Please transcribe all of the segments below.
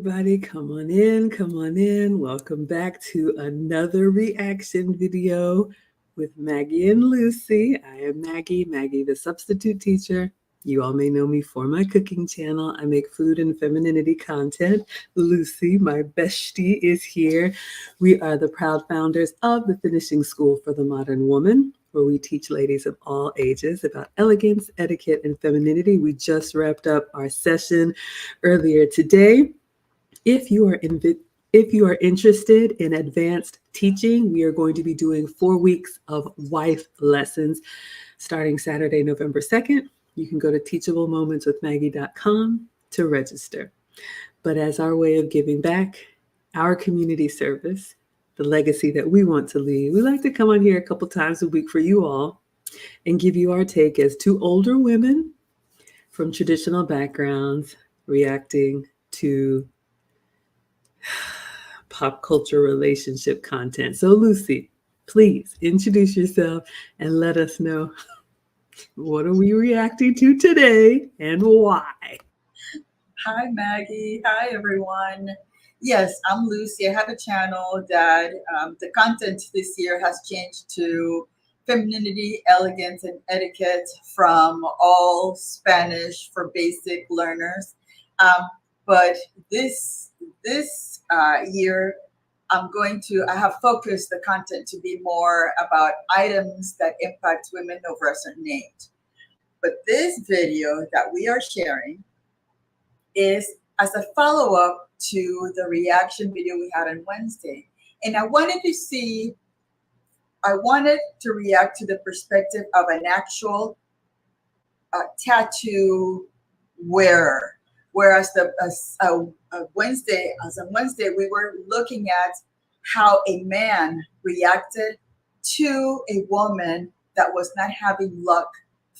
everybody. Come on in, come on in. Welcome back to another reaction video with Maggie and Lucy. I am Maggie, the substitute teacher. You all may know me for my cooking channel. I make food and femininity content. Lucy, my bestie, is here. We are the proud founders of the Finishing School for the Modern Woman, where we teach ladies of all ages about elegance, etiquette, and femininity. We just wrapped up our session earlier today. If you are interested in advanced teaching, we are going to be doing 4 weeks of wife lessons starting Saturday, November 2nd. You can go to teachablemomentswithmaggie.com to register. But as our way of giving back, our community service, the legacy that we want to leave, we like to come on here a couple times a week for you all and give you our take as two older women from traditional backgrounds reacting to pop culture relationship content. So Lucy, please introduce yourself and let us know, what are we reacting to today and why? Hi, Maggie. Hi, everyone. Yes, I'm Lucy. I have a channel that the content this year has changed to femininity, elegance, and etiquette from all Spanish for basic learners. But this year, I have focused the content to be more about items that impact women over a certain age. But this video that we are sharing is as a follow-up to the reaction video we had on Wednesday. And I wanted to react to the perspective of an actual tattoo wearer. Whereas on Wednesday, we were looking at how a man reacted to a woman that was not having luck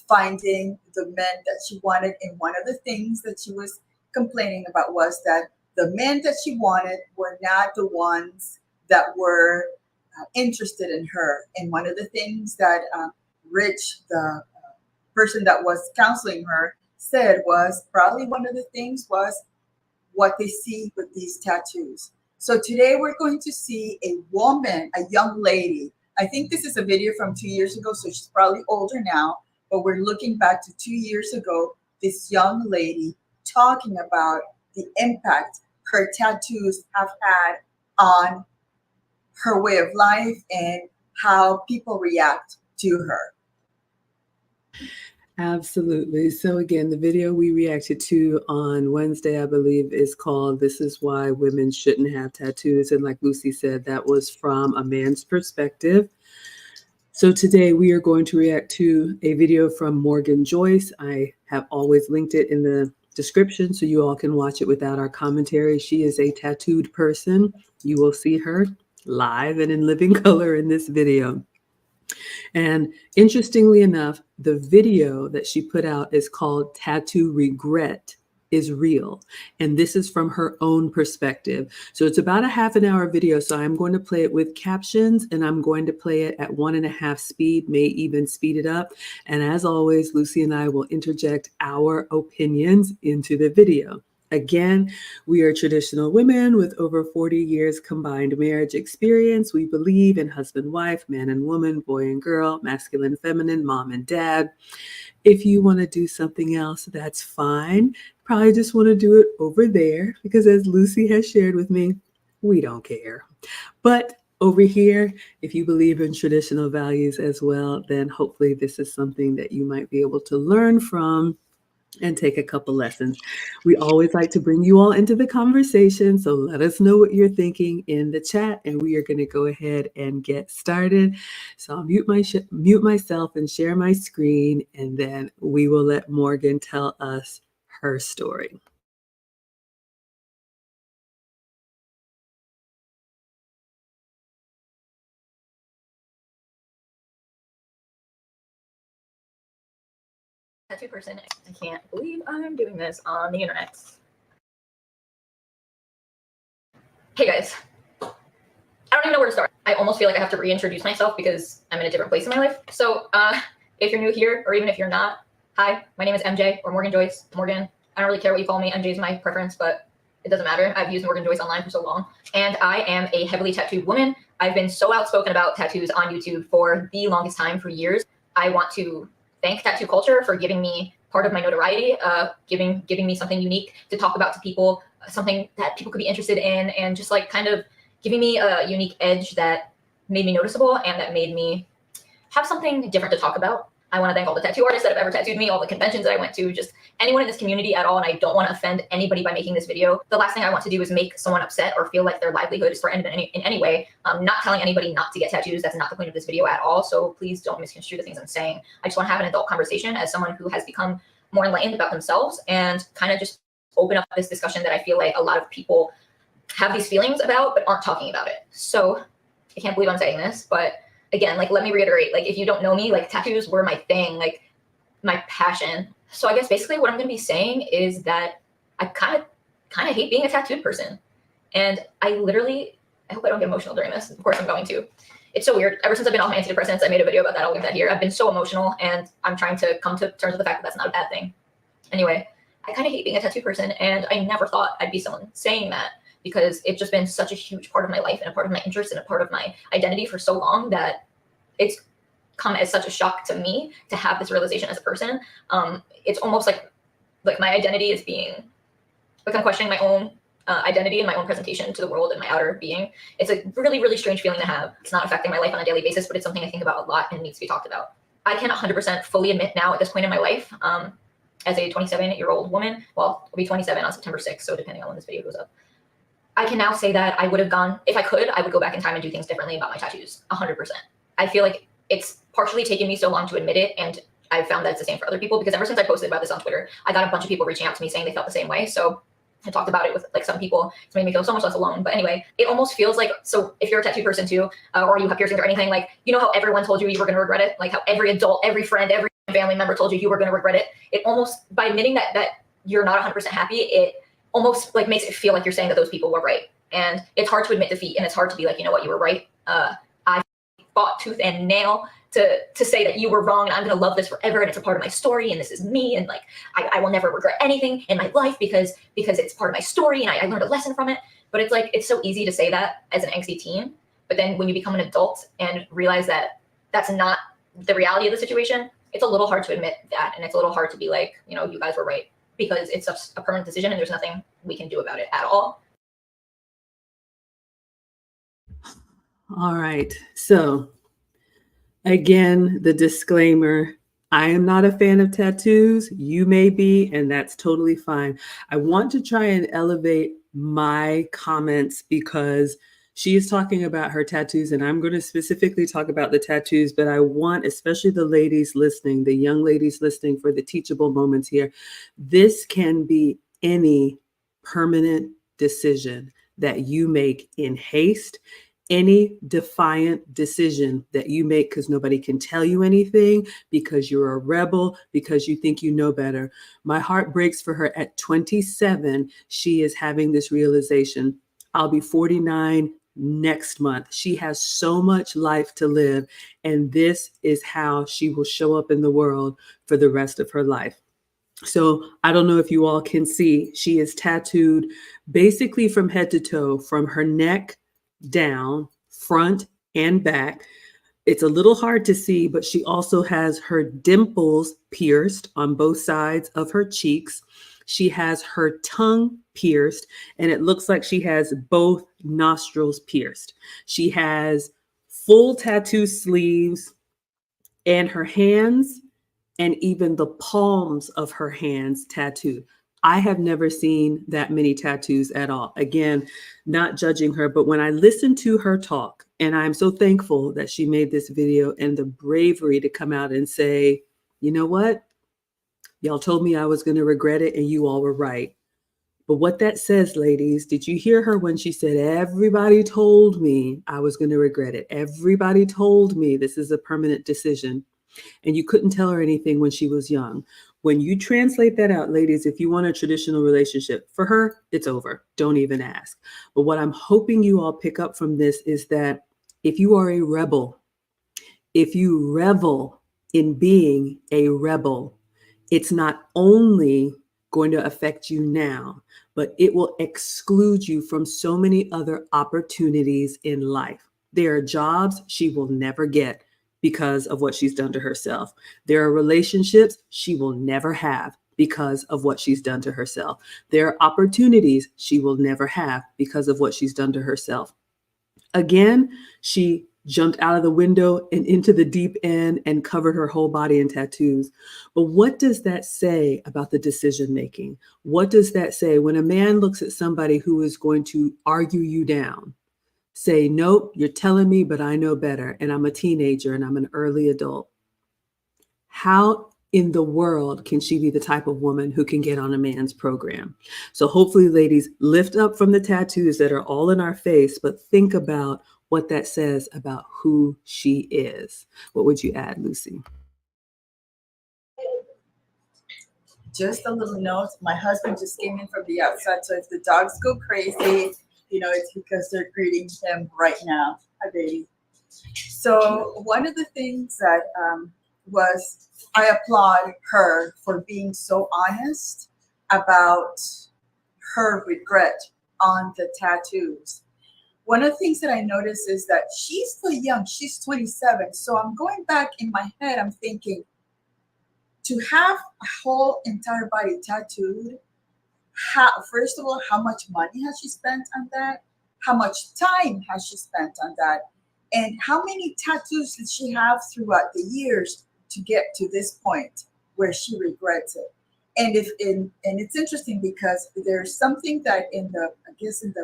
finding the men that she wanted. And one of the things that she was complaining about was that the men that she wanted were not the ones that were interested in her. And one of the things that Rich, the person that was counseling her, said was probably one of the things was what they see with these tattoos. So today we're going to see a woman, a young lady. I think this is a video from 2 years ago, so she's probably older now, but we're looking back to 2 years ago, this young lady talking about the impact her tattoos have had on her way of life and how people react to her. Absolutely. So again, the video we reacted to on Wednesday, I believe, is called "This is Why Women Shouldn't Have Tattoos." And like Lucy said, that was from a man's perspective. So today we are going to react to a video from Morgan Joyce. I have always linked it in the description so you all can watch it without our commentary. She is a tattooed person. You will see her live and in living color in this video. And interestingly enough, the video that she put out is called "Tattoo Regret is Real." And this is from her own perspective. So it's about a half an hour video. So I'm going to play it with captions and I'm going to play it at 1.5 speed, may even speed it up. And as always, Lucy and I will interject our opinions into the video. Again, we are traditional women with over 40 years combined marriage experience. We believe in husband, wife, man and woman, boy and girl, masculine, feminine, mom and dad. If you want to do something else, that's fine. Probably just want to do it over there because, as Lucy has shared with me, we don't care. But over here, if you believe in traditional values as well, then hopefully this is something that you might be able to learn from and take a couple lessons. We always like to bring you all into the conversation, so let us know what you're thinking in the chat, and we are going to go ahead and get started. So I'll mute myself and share my screen, and then we will let Morgan tell us her story. Tattoo person. I can't believe I'm doing this on the internet. Hey guys, I don't even know where to start. I almost feel like I have to reintroduce myself because I'm in a different place in my life. So if you're new here, or even if you're not, hi, my name is MJ or Morgan Joyce. Morgan, I don't really care what you call me. MJ is my preference, but It doesn't matter. I've used Morgan Joyce online for so long. And I am a heavily tattooed woman. I've been so outspoken about tattoos on YouTube for the longest time, for years. I want to thank tattoo culture for giving me part of my notoriety, giving me something unique to talk about to people, something that people could be interested in, and just like kind of giving me a unique edge that made me noticeable and that made me have something different to talk about. I want to thank all the tattoo artists that have ever tattooed me, all the conventions that I went to, just anyone in this community at all. And I don't want to offend anybody by making this video. The last thing I want to do is make someone upset or feel like their livelihood is threatened in any way. Not telling anybody not to get tattoos. That's not the point of this video at all. So please don't misconstrue the things I'm saying. I just want to have an adult conversation as someone who has become more enlightened about themselves and kind of just open up this discussion that I feel like a lot of people have these feelings about but aren't talking about it. So I can't believe I'm saying this, but again, like, let me reiterate, like, if you don't know me, like, tattoos were my thing, like, my passion. So I guess basically what I'm going to be saying is that I kind of hate being a tattooed person. And I hope I don't get emotional during this. Of course I'm going to. It's so weird. Ever since I've been off my antidepressants, I made a video about that. I'll link that here. I've been so emotional, and I'm trying to come to terms with the fact that that's not a bad thing. Anyway, I kind of hate being a tattoo person, and I never thought I'd be someone saying that, because it's just been such a huge part of my life and a part of my interest and a part of my identity for so long that it's come as such a shock to me to have this realization as a person. It's almost like my identity is being, like, I'm questioning my own identity and my own presentation to the world and my outer being. It's a really, really strange feeling to have. It's not affecting my life on a daily basis, but it's something I think about a lot and needs to be talked about. I can 100% fully admit now at this point in my life, as a 27-year-old woman, well, I'll be 27 on September 6th, so depending on when this video goes up, I can now say that I would have gone, if I could, I would go back in time and do things differently about my tattoos, 100%. I feel like it's partially taken me so long to admit it, and I've found that it's the same for other people, because ever since I posted about this on Twitter, I got a bunch of people reaching out to me saying they felt the same way. So I talked about it with, like, some people. It's made me feel so much less alone. But anyway, it almost feels like, so if you're a tattoo person too, or you have piercings or anything, like, you know how everyone told you were going to regret it? Like how every adult, every friend, every family member told you were going to regret it. It almost, by admitting that you're not 100% happy, it almost like makes it feel like you're saying that those people were right. And it's hard to admit defeat, and it's hard to be like, you know what, you were right. I fought tooth and nail to say that you were wrong, and I'm going to love this forever, and it's a part of my story, and this is me, and like I will never regret anything in my life because it's part of my story, and I learned a lesson from it. But it's like, it's so easy to say that as an angsty teen, but then when you become an adult and realize that that's not the reality of the situation, it's a little hard to admit that, and it's a little hard to be like, you know, you guys were right, because it's a permanent decision and there's nothing we can do about it at all. All right. So again, the disclaimer, I am not a fan of tattoos. You may be, and that's totally fine. I want to try and elevate my comments because she is talking about her tattoos, and I'm going to specifically talk about the tattoos, but I want, especially the ladies listening, the young ladies listening, for the teachable moments here. This can be any permanent decision that you make in haste, any defiant decision that you make because nobody can tell you anything, because you're a rebel, because you think you know better. My heart breaks for her. At 27, she is having this realization. I'll be 49 next month. She has so much life to live, and this is how she will show up in the world for the rest of her life. So I don't know if you all can see, she is tattooed basically from head to toe, from her neck down, front and back. It's a little hard to see, but she also has her dimples pierced on both sides of her cheeks. She has her tongue pierced, and it looks like she has both nostrils pierced. She has full tattoo sleeves, and her hands and even the palms of her hands tattooed. I have never seen that many tattoos at all. Again, not judging her, but when I listen to her talk, and I'm so thankful that she made this video and the bravery to come out and say, you know what? Y'all told me I was going to regret it, and you all were right. But what that says, ladies, did you hear her when she said, everybody told me I was going to regret it? Everybody told me this is a permanent decision. And you couldn't tell her anything when she was young. When you translate that out, ladies, if you want a traditional relationship, for her, it's over. Don't even ask. But what I'm hoping you all pick up from this is that if you are a rebel, if you revel in being a rebel, it's not only going to affect you now, but it will exclude you from so many other opportunities in life. There are jobs she will never get because of what she's done to herself. There are relationships she will never have because of what she's done to herself. There are opportunities she will never have because of what she's done to herself. Again, she jumped out of the window and into the deep end and covered her whole body in tattoos. But what does that say about the decision making? What does that say when a man looks at somebody who is going to argue you down? Say, nope, you're telling me, but I know better. And I'm a teenager and I'm an early adult. How in the world can she be the type of woman who can get on a man's program? So hopefully, ladies, lift up from the tattoos that are all in our face, but think about what that says about who she is. What would you add, Lucy? Just a little note. My husband just came in from the outside, so if the dogs go crazy, it's because they're greeting him right now. Hi, baby. So one of the things that was, I applaud her for being so honest about her regret on the tattoos. One of the things that I noticed is that she's still young. She's 27. So I'm going back in my head, I'm thinking, to have a whole entire body tattooed, first of all, how much money has she spent on that? How much time has she spent on that? And how many tattoos did she have throughout the years to get to this point where she regrets it? And it's interesting because there's something that in the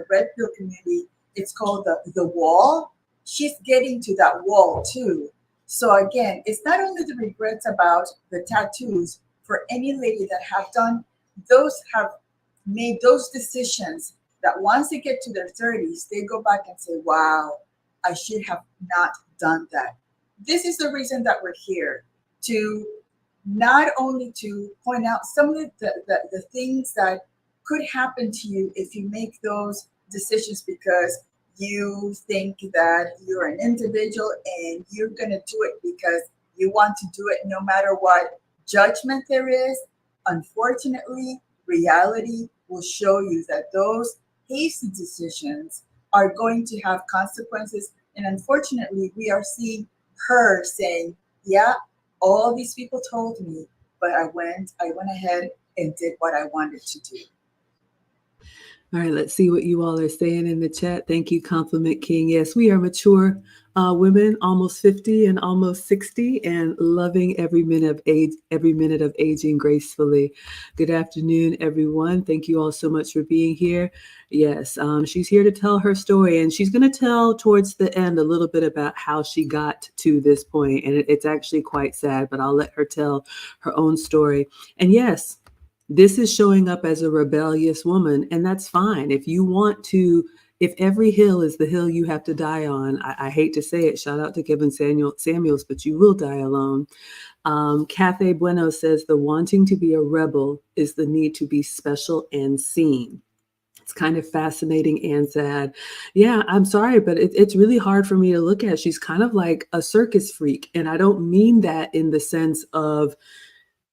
red pill community, it's called the wall. She's getting to that wall too. So again, it's not only the regrets about the tattoos. For any lady that have made those decisions, that once they get to their 30s, they go back and say, wow, I should have not done that. This is the reason that we're here, to not only to point out some of the things that could happen to you if you make those decisions because you think that you're an individual and you're going to do it because you want to do it no matter what judgment there is. Unfortunately, reality will show you that those hasty decisions are going to have consequences. And unfortunately, we are seeing her saying, yeah, all these people told me, but I went ahead and did what I wanted to do. All right, let's see what you all are saying in the chat. Thank you, Compliment King. Yes, we are mature women, almost 50 and almost 60, and loving every minute of aging gracefully. Good afternoon, everyone. Thank you all so much for being here. Yes, she's here to tell her story, and she's going to tell towards the end a little bit about how she got to this point, and it's actually quite sad, but I'll let her tell her own story. And yes, this is showing up as a rebellious woman, and that's fine. If every hill is the hill you have to die on, I hate to say it, shout out to Kevin Samuels, but you will die alone. Cathay Bueno says the wanting to be a rebel is the need to be special and seen. It's kind of fascinating and sad. Yeah, I'm sorry, but it's really hard for me to look at. She's kind of like a circus freak, and I don't mean that in the sense of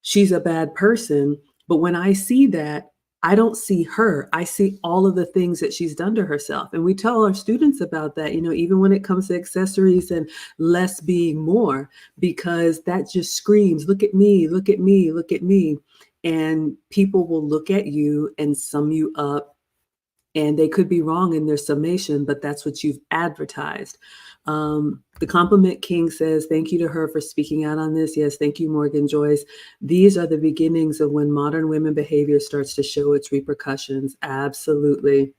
she's a bad person. But when I see that, I don't see her. I see all of the things that she's done to herself. And we tell our students about that, even when it comes to accessories and less being more, because that just screams, look at me, look at me, look at me. And people will look at you and sum you up. And they could be wrong in their summation, but that's what you've advertised. The Compliment King says, thank you to her for speaking out on this. Yes, thank you, Morgan Joyce. These are the beginnings of when modern women behavior starts to show its repercussions. Absolutely.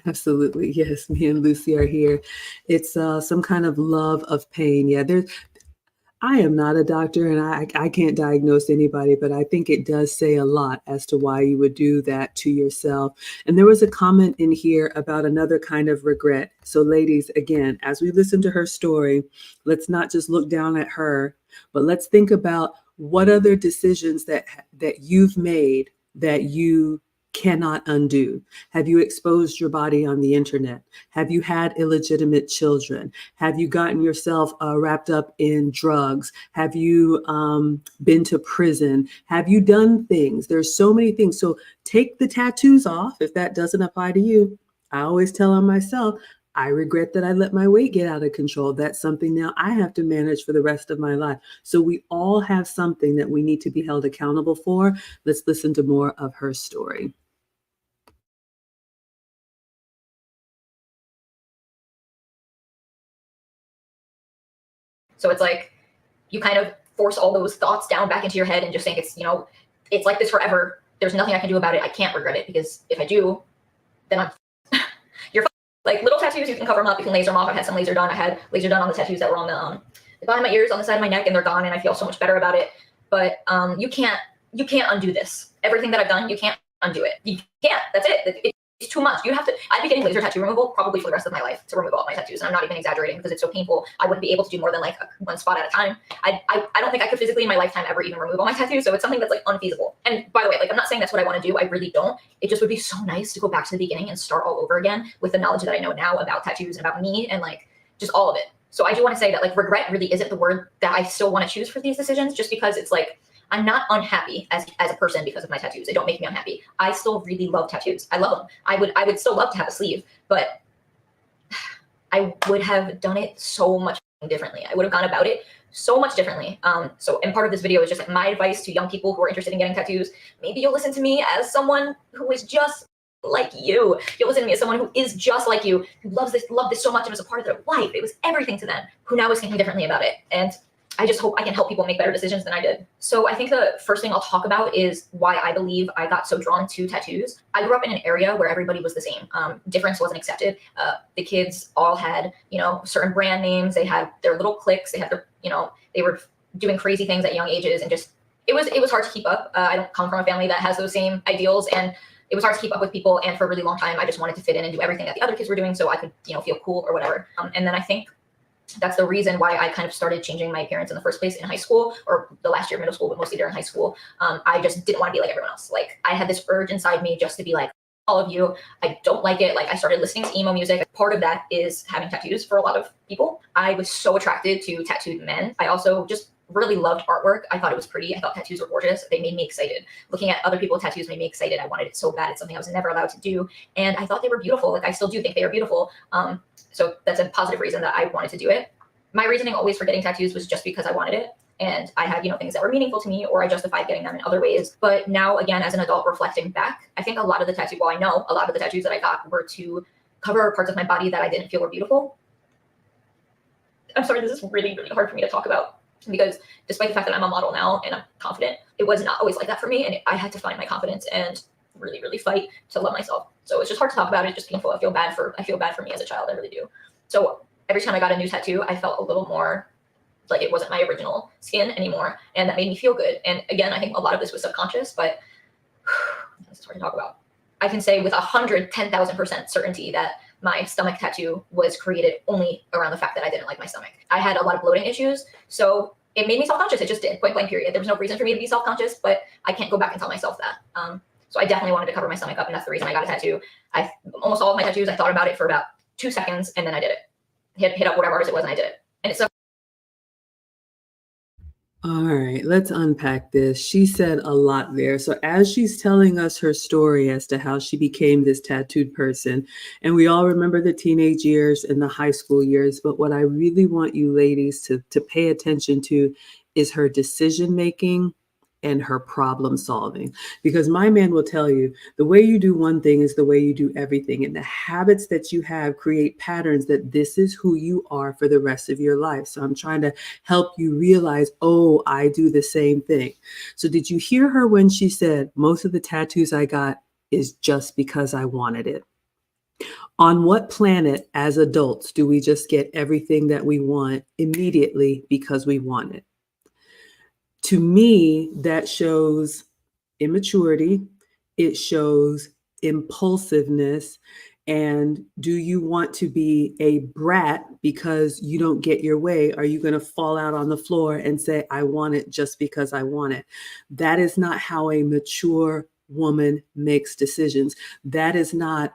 Absolutely. Yes, me and Lucy are here. It's some kind of love of pain. Yeah, I am not a doctor and I can't diagnose anybody, but I think it does say a lot as to why you would do that to yourself. And there was a comment in here about another kind of regret. So ladies, again, as we listen to her story, let's not just look down at her, but let's think about what other decisions that you've made that you cannot undo? Have you exposed your body on the internet? Have you had illegitimate children? Have you gotten yourself wrapped up in drugs? Have you been to prison? Have you done things? There's so many things. So take the tattoos off if that doesn't apply to you. I always tell on myself, I regret that I let my weight get out of control. That's something now I have to manage for the rest of my life. So we all have something that we need to be held accountable for. Let's listen to more of her story. So it's like you kind of force all those thoughts down back into your head and just think it's, it's like this forever. There's nothing I can do about it. I can't regret it, because if I do, then I'm you're like little tattoos. You can cover them up. You can laser them off. I had some laser done. I had laser done on the tattoos that were on the bottom of my ears, on the side of my neck, and they're gone. And I feel so much better about it. But you can't undo this. Everything that I've done, you can't undo it. You can't. That's it. It's too much. I'd be getting laser tattoo removal probably for the rest of my life to remove all my tattoos. And I'm not even exaggerating, because it's so painful. I wouldn't be able to do more than like one spot at a time. I don't think I could physically in my lifetime ever even remove all my tattoos. So it's something that's like unfeasible. And by the way, like, I'm not saying that's what I want to do. I really don't. It just would be so nice to go back to the beginning and start all over again with the knowledge that I know now about tattoos and about me and like just all of it. So I do want to say that like regret really isn't the word that I still want to choose for these decisions, just because it's like, I'm not unhappy as a person because of my tattoos. They don't make me unhappy. I still really love tattoos. I love them. I would still love to have a sleeve, but I would have done it so much differently. I would have gone about it so much differently. And part of this video is just like my advice to young people who are interested in getting tattoos. Maybe you'll listen to me as someone who is just like you. You'll listen to me as someone who is just like you, who loved this so much. It was a part of their life. It was everything to them, who now is thinking differently about it. And I just hope I can help people make better decisions than I did. So I think the first thing I'll talk about is why I believe I got so drawn to tattoos. I grew up in an area where everybody was the same. Difference wasn't accepted. The kids all had, certain brand names. They had their little cliques. They had their, they were doing crazy things at young ages, and just, it was hard to keep up. I don't come from a family that has those same ideals, and it was hard to keep up with people. And for a really long time, I just wanted to fit in and do everything that the other kids were doing so I could, feel cool or whatever. And then I think that's the reason why I kind of started changing my appearance in the first place in high school, or the last year of middle school, but mostly during high school. I just didn't want to be like everyone else. Like, I had this urge inside me just to be like all of you. I don't like it. Like, I started listening to emo music. Part of that is having tattoos for a lot of people. I was so attracted to tattooed men. I also just really loved artwork. I thought it was pretty. I thought tattoos were gorgeous. They made me excited. Looking at other people's tattoos made me excited. I wanted it so bad. It's something I was never allowed to do. And I thought they were beautiful. Like, I still do think they are beautiful. So that's a positive reason that I wanted to do it. My reasoning always for getting tattoos was just because I wanted it. And I had, things that were meaningful to me, or I justified getting them in other ways. But now, again, as an adult reflecting back, I think a lot of the tattoos, I know a lot of the tattoos that I got were to cover parts of my body that I didn't feel were beautiful. I'm sorry, this is really, really hard for me to talk about, because despite the fact that I'm a model now and I'm confident, it was not always like that for me. And I had to find my confidence and really, really fight to love myself. So it's just hard to talk about it. It's just painful. I feel bad for me as a child. I really do. So every time I got a new tattoo, I felt a little more like it wasn't my original skin anymore. And that made me feel good. And again, I think a lot of this was subconscious, but this is hard to talk about. I can say with 110,000% certainty that my stomach tattoo was created only around the fact that I didn't like my stomach. I had a lot of bloating issues, so it made me self-conscious. It just did, point blank period. There was no reason for me to be self-conscious, but I can't go back and tell myself that. So I definitely wanted to cover my stomach up, and that's the reason I got a tattoo. Almost all of my tattoos, I thought about it for about 2 seconds, and then I did it. Hit up whatever artist it was, and I did it. And it's so. All right, let's unpack this. She said a lot there. So as she's telling us her story as to how she became this tattooed person, and we all remember the teenage years and the high school years, but what I really want you ladies to pay attention to is her decision-making and her problem solving. Because my man will tell you, the way you do one thing is the way you do everything. And the habits that you have create patterns that this is who you are for the rest of your life. So I'm trying to help you realize, oh, I do the same thing. So did you hear her when she said, most of the tattoos I got is just because I wanted it? On what planet as adults do we just get everything that we want immediately because we want it? To me, that shows immaturity. It shows impulsiveness. And do you want to be a brat because you don't get your way? Are you going to fall out on the floor and say, I want it just because I want it? That is not how a mature woman makes decisions. That is not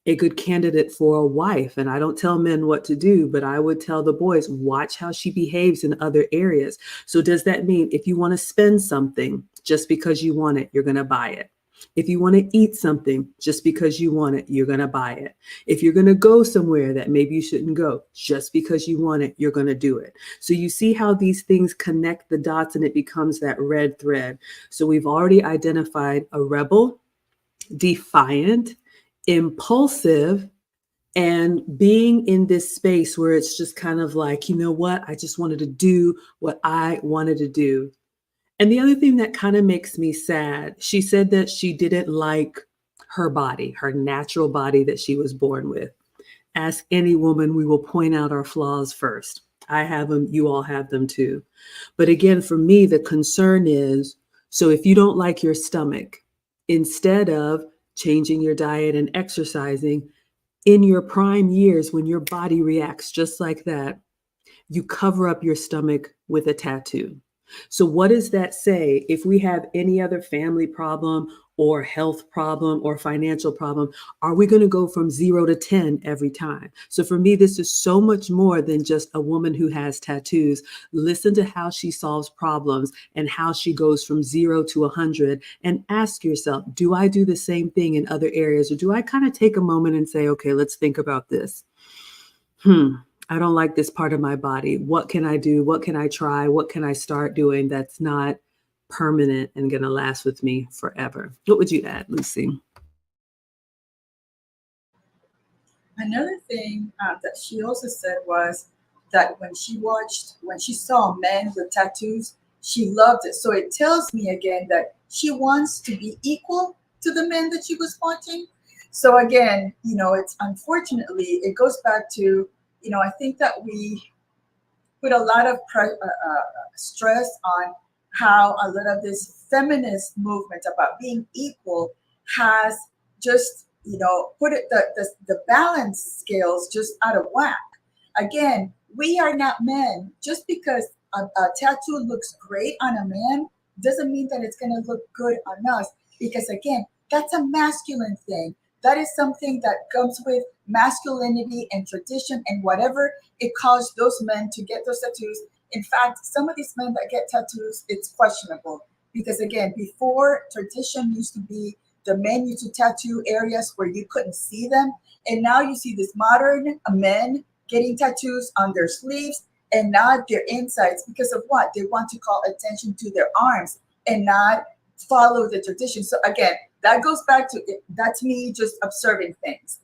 a good candidate for a wife. And I don't tell men what to do, but I would tell the boys, watch how she behaves in other areas. So does that mean if you want to spend something just because you want it, you're going to buy it? If you want to eat something just because you want it, you're going to buy it. If you're going to go somewhere that maybe you shouldn't go, just because you want it, you're going to do it. So you see how these things connect the dots and it becomes that red thread. So we've already identified a rebel, defiant, impulsive, and being in this space where it's just kind of like, you know what, I just wanted to do what I wanted to do. And the other thing that kind of makes me sad, she said that she didn't like her body, her natural body that she was born with. Ask any woman, we will point out our flaws first. I have them, you all have them too. But again, for me, the concern is, so if you don't like your stomach, instead of changing your diet and exercising, in your prime years when your body reacts just like that, you cover up your stomach with a tattoo. So what does that say? If we have any other family problem or health problem or financial problem, are we going to go from 0 to 10 every time? So for me, this is so much more than just a woman who has tattoos. Listen to how she solves problems and how she goes from 0 to 100, and ask yourself, do I do the same thing in other areas? Or do I kind of take a moment and say, okay, let's think about this. I don't like this part of my body. What can I do? What can I try? What can I start doing that's not permanent and going to last with me forever? What would you add, Lucy? Another thing that she also said was that when she saw men with tattoos, she loved it. So it tells me again that she wants to be equal to the men that she was watching. So again, it's unfortunately, it goes back to, I think that we put a lot of stress on how a lot of this feminist movement about being equal has just, put it the balance scales just out of whack. Again, we are not men. Just because a tattoo looks great on a man doesn't mean that it's going to look good on us. Because again, that's a masculine thing. That is something that comes with masculinity and tradition and whatever it caused those men to get those tattoos. In fact, some of these men that get tattoos, it's questionable. Because again, before, tradition used to be the men used to tattoo areas where you couldn't see them. And now you see these modern men getting tattoos on their sleeves and not their insides. Because of what? They want to call attention to their arms and not follow the tradition. So again, that goes back to it. That's me just observing things.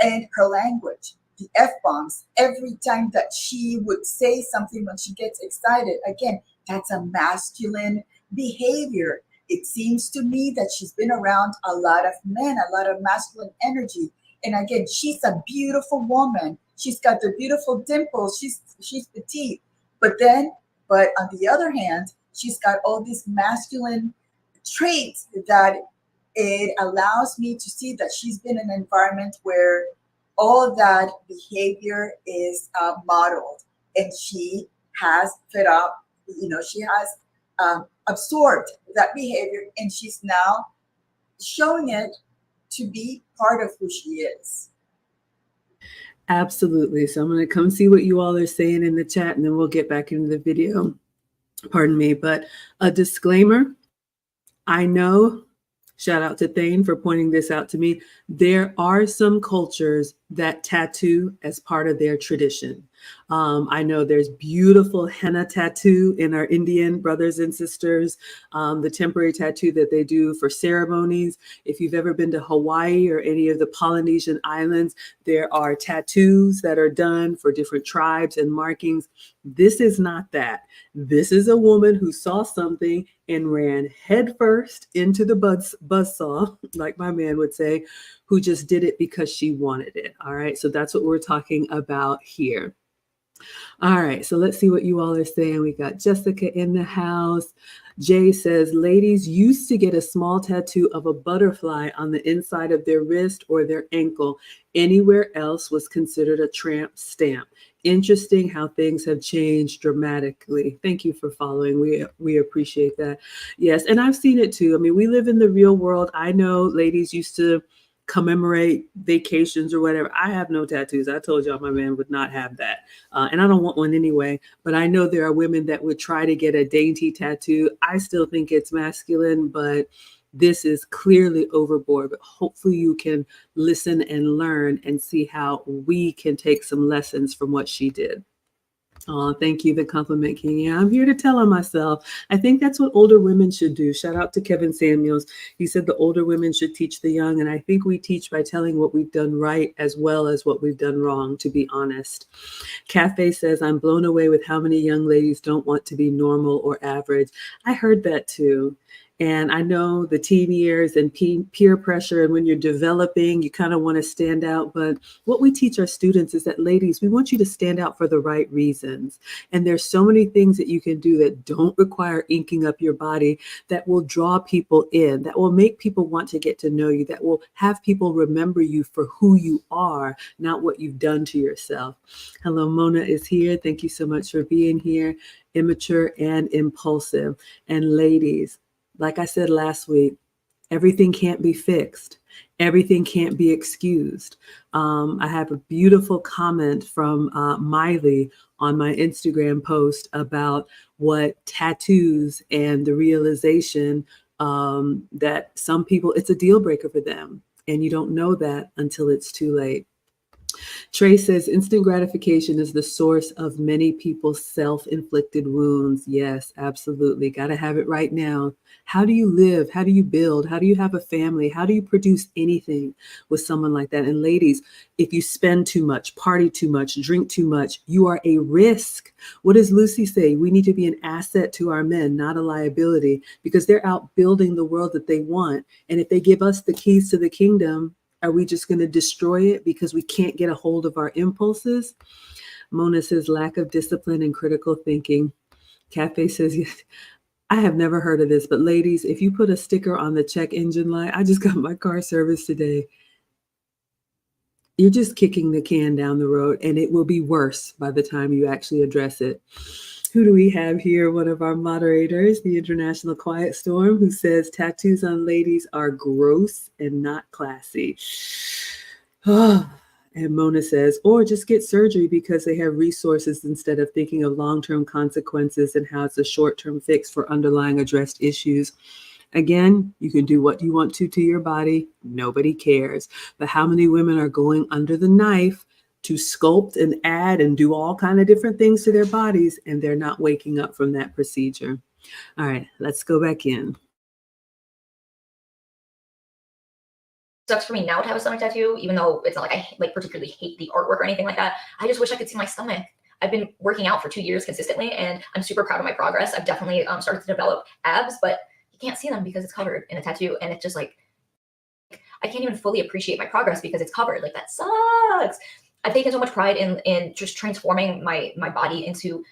And her language, the F-bombs, every time that she would say something when she gets excited, again, that's a masculine behavior. It seems to me that she's been around a lot of men, a lot of masculine energy. And again, she's a beautiful woman. She's got the beautiful dimples. She's petite. But on the other hand, she's got all these masculine traits that it allows me to see that she's been in an environment where all that behavior is modeled, and she has fed up, she has absorbed that behavior, and she's now showing it to be part of who she is. Absolutely. So I'm going to come see what you all are saying in the chat, and then we'll get back into the video. Pardon me, but a disclaimer. I know, shout out to Thane for pointing this out to me, there are some cultures that tattoo as part of their tradition. I know there's beautiful henna tattoo in our Indian brothers and sisters, the temporary tattoo that they do for ceremonies. If you've ever been to Hawaii or any of the Polynesian islands, there are tattoos that are done for different tribes and markings. This is not that. This is a woman who saw something and ran headfirst into the buzzsaw, like my man would say, who just did it because she wanted it. All right. So that's what we're talking about here. All right, so let's see what you all are saying. We got Jessica in the house. Jay says, ladies used to get a small tattoo of a butterfly on the inside of their wrist or their ankle. Anywhere else was considered a tramp stamp. Interesting how things have changed dramatically. Thank you for following. We appreciate that. Yes, and I've seen it too. I mean, we live in the real world. I know ladies used to commemorate vacations or whatever. I have no tattoos. I told y'all my man would not have that. And I don't want one anyway. But I know there are women that would try to get a dainty tattoo. I still think it's masculine, but this is clearly overboard. But hopefully you can listen and learn and see how we can take some lessons from what she did. Oh, thank you, the compliment king. Yeah, I'm here to tell on myself. I think that's what older women should do. Shout out to Kevin Samuels. He said the older women should teach the young. And I think we teach by telling what we've done right as well as what we've done wrong, to be honest. Cafe says, I'm blown away with how many young ladies don't want to be normal or average. I heard that too. And I know the teen years and peer pressure, and when you're developing, you kind of want to stand out. But what we teach our students is that, ladies, we want you to stand out for the right reasons. And there's so many things that you can do that don't require inking up your body, that will draw people in, that will make people want to get to know you, that will have people remember you for who you are, not what you've done to yourself. Hello, Mona is here. Thank you so much for being here. Immature and impulsive. And ladies, like I said last week, everything can't be fixed. Everything can't be excused. I have a beautiful comment from Miley on my Instagram post about what tattoos and the realization that some people, it's a deal breaker for them. And you don't know that until it's too late. Trey says, instant gratification is the source of many people's self-inflicted wounds. Yes, absolutely. Got to have it right now. How do you live? How do you build? How do you have a family? How do you produce anything with someone like that? And ladies, if you spend too much, party too much, drink too much, you are a risk. What does Lucy say? We need to be an asset to our men, not a liability, because they're out building the world that they want. And if they give us the keys to the kingdom, are we just going to destroy it because we can't get a hold of our impulses? Mona says, lack of discipline and critical thinking. Cafe says, yes. I have never heard of this, but ladies, if you put a sticker on the check engine light, I just got my car serviced today. You're just kicking the can down the road, and it will be worse by the time you actually address it. Who do we have here? One of our moderators, the International Quiet Storm, who says tattoos on ladies are gross and not classy. And Mona says, or just get surgery because they have resources instead of thinking of long-term consequences and how it's a short-term fix for underlying addressed issues. Again, you can do what you want to your body. Nobody cares. But how many women are going under the knife to sculpt and add and do all kind of different things to their bodies, and they're not waking up from that procedure? All right, let's go back in. Sucks for me now to have a stomach tattoo, even though it's not like I particularly hate the artwork or anything like that. I just wish I could see my stomach. I've been working out for 2 years consistently, and I'm super proud of my progress. I've definitely started to develop abs, but you can't see them because it's covered in a tattoo, and it's just like, I can't even fully appreciate my progress because it's covered. Like, that sucks. I've taken so much pride in just transforming my body into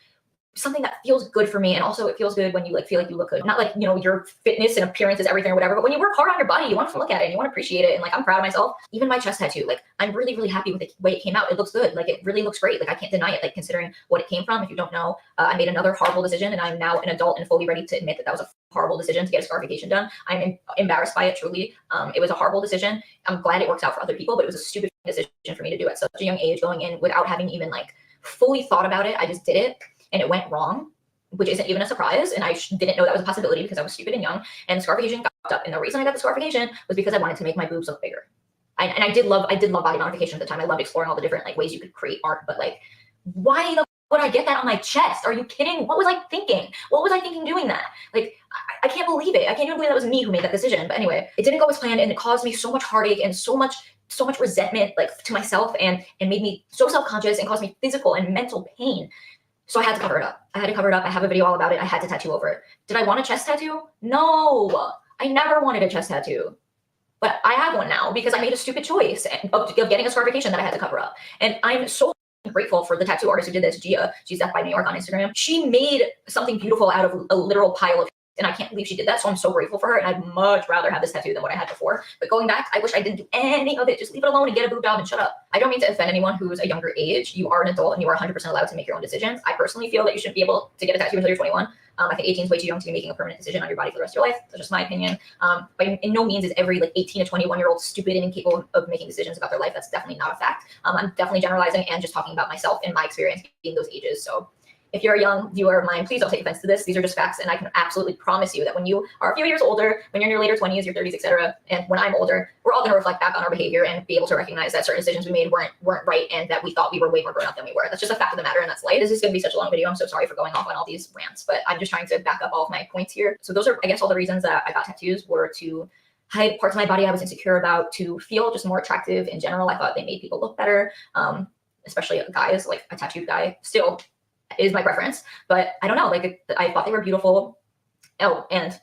something that feels good for me. And also it feels good when you feel like you look good. Not like, your fitness and appearance is everything or whatever, but when you work hard on your body, you want to look at it and you want to appreciate it. And I'm proud of myself. Even my chest tattoo, I'm really, really happy with the way it came out. It looks good. It really looks great. I can't deny it, considering what it came from. If you don't know, I made another horrible decision, and I'm now an adult and fully ready to admit that that was a horrible decision to get a scarification done. I'm embarrassed by it, truly. It was a horrible decision. I'm glad it works out for other people, but it was a stupid decision for me to do at such a young age, going in without having even fully thought about it. I just did it and it went wrong, which isn't even a surprise. And I didn't know that was a possibility because I was stupid and young, and scarification got up. And the reason I got the scarification was because I wanted to make my boobs look bigger. I did love body modification at the time. I loved exploring all the different ways you could create art, but why the would I get that on my chest? Are you kidding? What was I thinking? What was I thinking doing that? I can't believe it. I can't even believe that was me who made that decision. But anyway, it didn't go as planned, and it caused me so much heartache and so much resentment to myself, and made me so self-conscious and caused me physical and mental pain. So I had to cover it up. I have a video all about it. I had to tattoo over it. Did I want a chest tattoo? No, I never wanted a chest tattoo. But I have one now because I made a stupid choice of getting a scarification that I had to cover up. And I'm so grateful for the tattoo artist who did this, Gia. She's Death by New York on Instagram. She made something beautiful out of a literal pile of and I can't believe she did that. So I'm so grateful for her, and I'd much rather have this tattoo than what I had before. But going back, I wish I didn't do any of it. Just leave it alone and get a boob job and shut up. I don't mean to offend anyone who's a younger age. You are an adult and you are 100% allowed to make your own decisions. I personally feel that you shouldn't be able to get a tattoo until you're 21. I think 18 is way too young to be making a permanent decision on your body for the rest of your life. That's just my opinion. But in no means is every like 18 to 21-year-old stupid and incapable of making decisions about their life. That's definitely not a fact. I'm definitely generalizing and just talking about myself and my experience being those ages. So if you're a young viewer of mine, please don't take offense to this. These are just facts, and I can absolutely promise you that when you are a few years older, when you're in your later 20s, your 30s, etc., and when I'm older, we're all going to reflect back on our behavior and be able to recognize that certain decisions we made weren't right, and that we thought we were way more grown up than we were. That's just a fact of the matter, and that's life. This is going to be such a long video. I'm so sorry for going off on all these rants, but I'm just trying to back up all of my points here. So those are, I guess, all the reasons that I got tattoos were to hide parts of my body I was insecure about, to feel just more attractive in general. I thought they made people look better, especially guys. Like a tattooed guy still is my preference, but I don't know, like I thought they were beautiful. Oh, and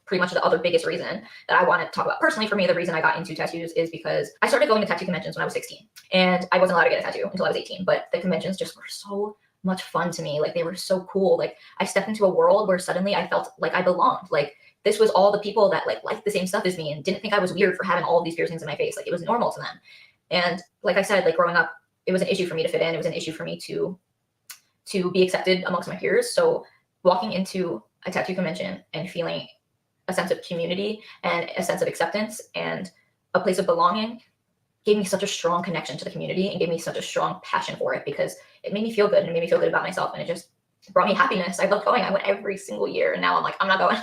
pretty much the other biggest reason that I want to talk about personally for me, the reason I got into tattoos is because I started going to tattoo conventions when I was 16, and I wasn't allowed to get a tattoo until I was 18, but the conventions just were so much fun to me. Like they were so cool. Like I stepped into a world where suddenly I felt like I belonged. Like this was all the people that liked the same stuff as me and didn't think I was weird for having all of these piercings in my face. Like it was normal to them. And like I said, like growing up, it was an issue for me to fit in. It was an issue for me to be accepted amongst my peers. So walking into a tattoo convention and feeling a sense of community and a sense of acceptance and a place of belonging gave me such a strong connection to the community and gave me such a strong passion for it, because it made me feel good and it made me feel good about myself, and it just brought me happiness. I loved going. I went every single year, and now I'm like, I'm not going.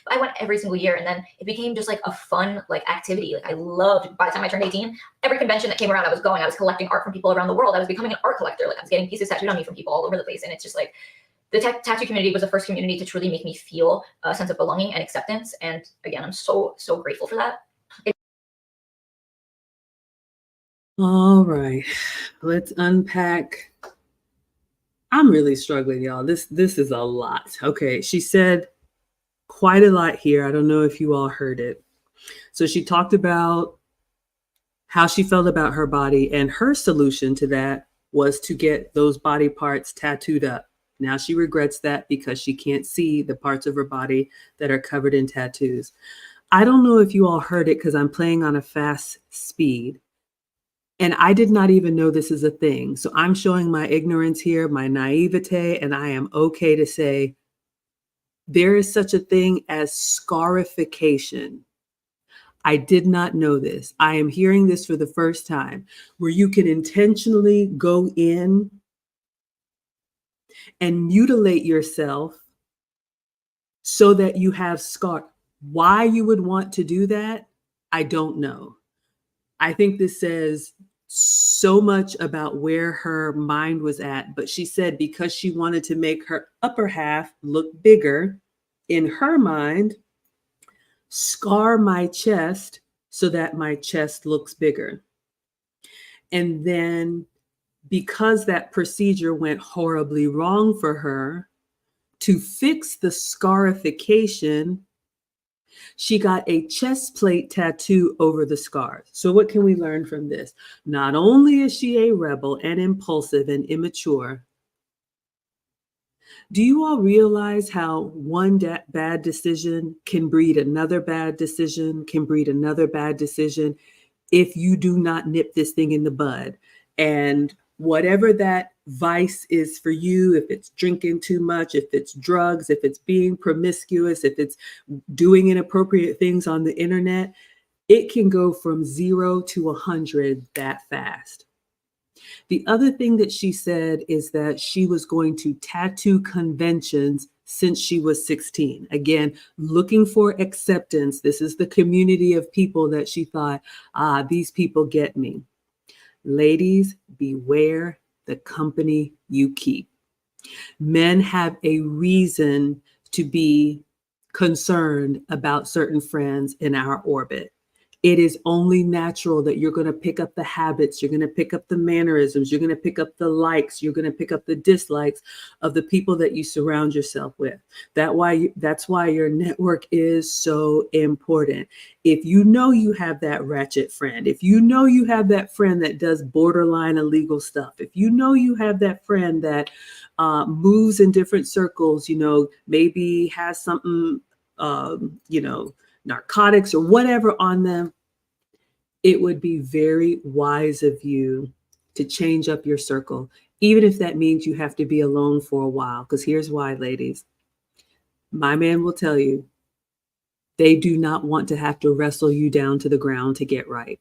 But I went every single year, and then it became just like a fun activity. Like I loved, by the time I turned 18, every convention that came around, I was going. I was collecting art from people around the world. I was becoming an art collector. Like I was getting pieces tattooed on me from people all over the place, and it's just like the tattoo community was the first community to truly make me feel a sense of belonging and acceptance. And again, I'm so grateful for that. All right, let's unpack. I'm really struggling, y'all. This is a lot. Okay, she said quite a lot here. I don't know if you all heard it. So she talked about how she felt about her body, and her solution to that was to get those body parts tattooed up. Now she regrets that because she can't see the parts of her body that are covered in tattoos. I don't know if you all heard it because I'm playing on a fast speed. And I did not even know this is a thing. So I'm showing my ignorance here, my naivete, and I am okay to say there is such a thing as scarification. I did not know this. I am hearing this for the first time, where you can intentionally go in and mutilate yourself so that you have scar. Why you would want to do that, I don't know. I think this says so much about where her mind was at, but she said because she wanted to make her upper half look bigger, in her mind, scar my chest so that my chest looks bigger. And then because that procedure went horribly wrong for her, to fix the scarification, she got a chest plate tattoo over the scars. So what can we learn from this? Not only is she a rebel and impulsive and immature, do you all realize how one bad decision can breed another bad decision, can breed another bad decision if you do not nip this thing in the bud? And whatever that vice is for you, if it's drinking too much, if it's drugs, if it's being promiscuous, if it's doing inappropriate things on the internet, it can go from 0 to 100 that fast. The other thing that she said is that she was going to tattoo conventions since she was 16. Again, looking for acceptance. This is the community of people that she thought, these people get me. Ladies, beware the company you keep. Men have a reason to be concerned about certain friends in our orbit. It is only natural that you're going to pick up the habits, you're going to pick up the mannerisms, you're going to pick up the likes, you're going to pick up the dislikes of the people that you surround yourself with. That's why your network is so important. If you know you have that ratchet friend, if you know you have that friend that does borderline illegal stuff, if you know you have that friend that moves in different circles, maybe has something you know, narcotics or whatever on them, it would be very wise of you to change up your circle, even if that means you have to be alone for a while. Because here's why, ladies. My man will tell you, they do not want to have to wrestle you down to the ground to get right.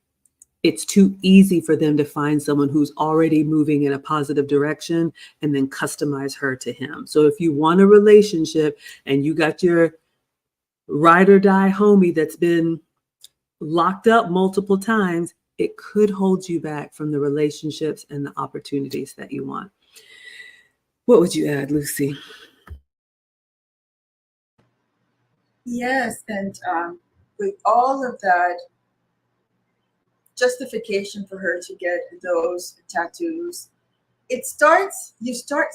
It's too easy for them to find someone who's already moving in a positive direction and then customize her to him. So if you want a relationship and you got your ride or die homie that's been locked up multiple times, it could hold you back from the relationships and the opportunities that you want. What would you add, Lucy? Yes, and with all of that justification for her to get those tattoos, you start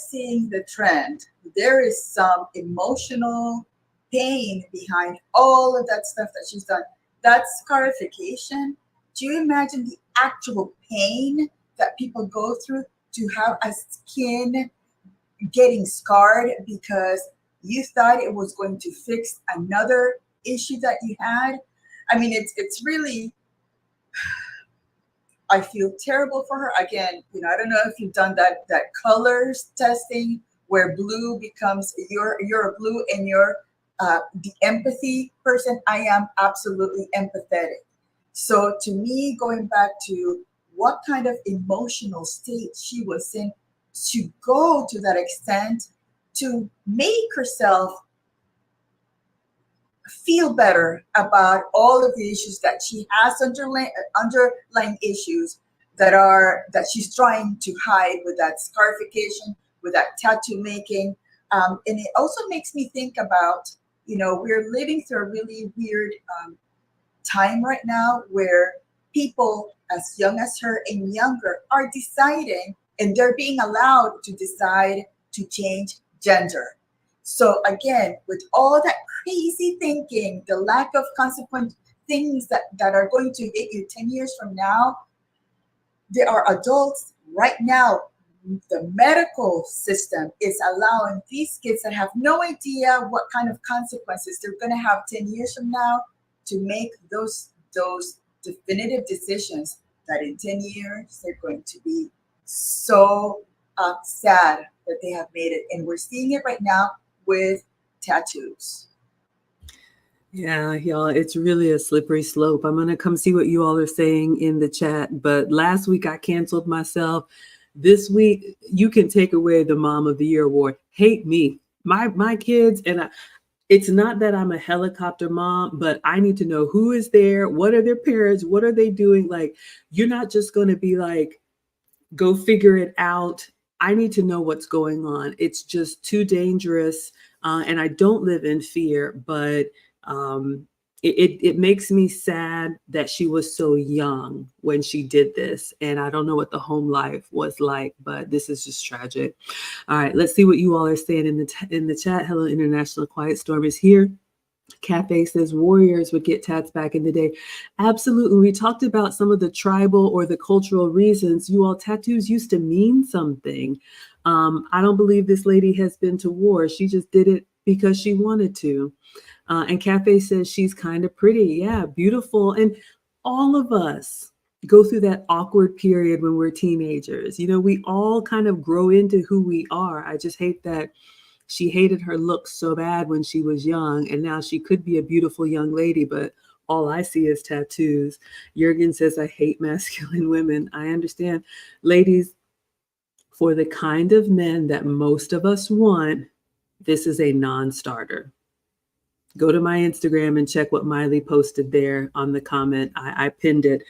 seeing the trend. There is some emotional pain behind all of that stuff that she's done. That scarification, do you imagine the actual pain that people go through to have a skin getting scarred because you thought it was going to fix another issue that you had? I mean, it's really, I feel terrible for her. Again, you know, I don't know if you've done that colors testing where blue becomes you're a blue and you're the empathy person. I am absolutely empathetic. So to me, going back to what kind of emotional state she was in to go to that extent to make herself feel better about all of the issues that she has, underlying issues that she's trying to hide with that scarification, with that tattoo making. And it also makes me think about, you know, we're living through a really weird time right now where people as young as her and younger are deciding, and they're being allowed to decide to change gender. So again, with all that crazy thinking, the lack of consequent things that are going to hit you 10 years from now, there are adults right now. The medical system is allowing these kids that have no idea what kind of consequences they're going to have 10 years from now to make those definitive decisions that in 10 years they're going to be so sad that they have made it. And we're seeing it right now with tattoos. Yeah, y'all, it's really a slippery slope. I'm going to come see what you all are saying in the chat. But last week I canceled myself. This week, you can take away the Mom of the Year award. Hate me. My kids, and it's not that I'm a helicopter mom, but I need to know who is there, what are their parents, what are they doing? Like, you're not just going to be like, go figure it out. I need to know what's going on. It's just too dangerous. And I don't live in fear, but it makes me sad that she was so young when she did this. And I don't know what the home life was like, but this is just tragic. All right, let's see what you all are saying in the chat. Hello, International Quiet Storm is here. Cafe says warriors would get tats back in the day. Absolutely. We talked about some of the tribal or the cultural reasons. You all, tattoos used to mean something. I don't believe this lady has been to war. She just did it because she wanted to. And Cafe says she's kind of pretty. Yeah, beautiful. And all of us go through that awkward period when we're teenagers. You know, we all kind of grow into who we are. I just hate that she hated her looks so bad when she was young, and now she could be a beautiful young lady, but all I see is tattoos. Jurgen says, I hate masculine women. I understand. Ladies, for the kind of men that most of us want, this is a non-starter. Go to my Instagram and check what Miley posted there on the comment. I pinned it.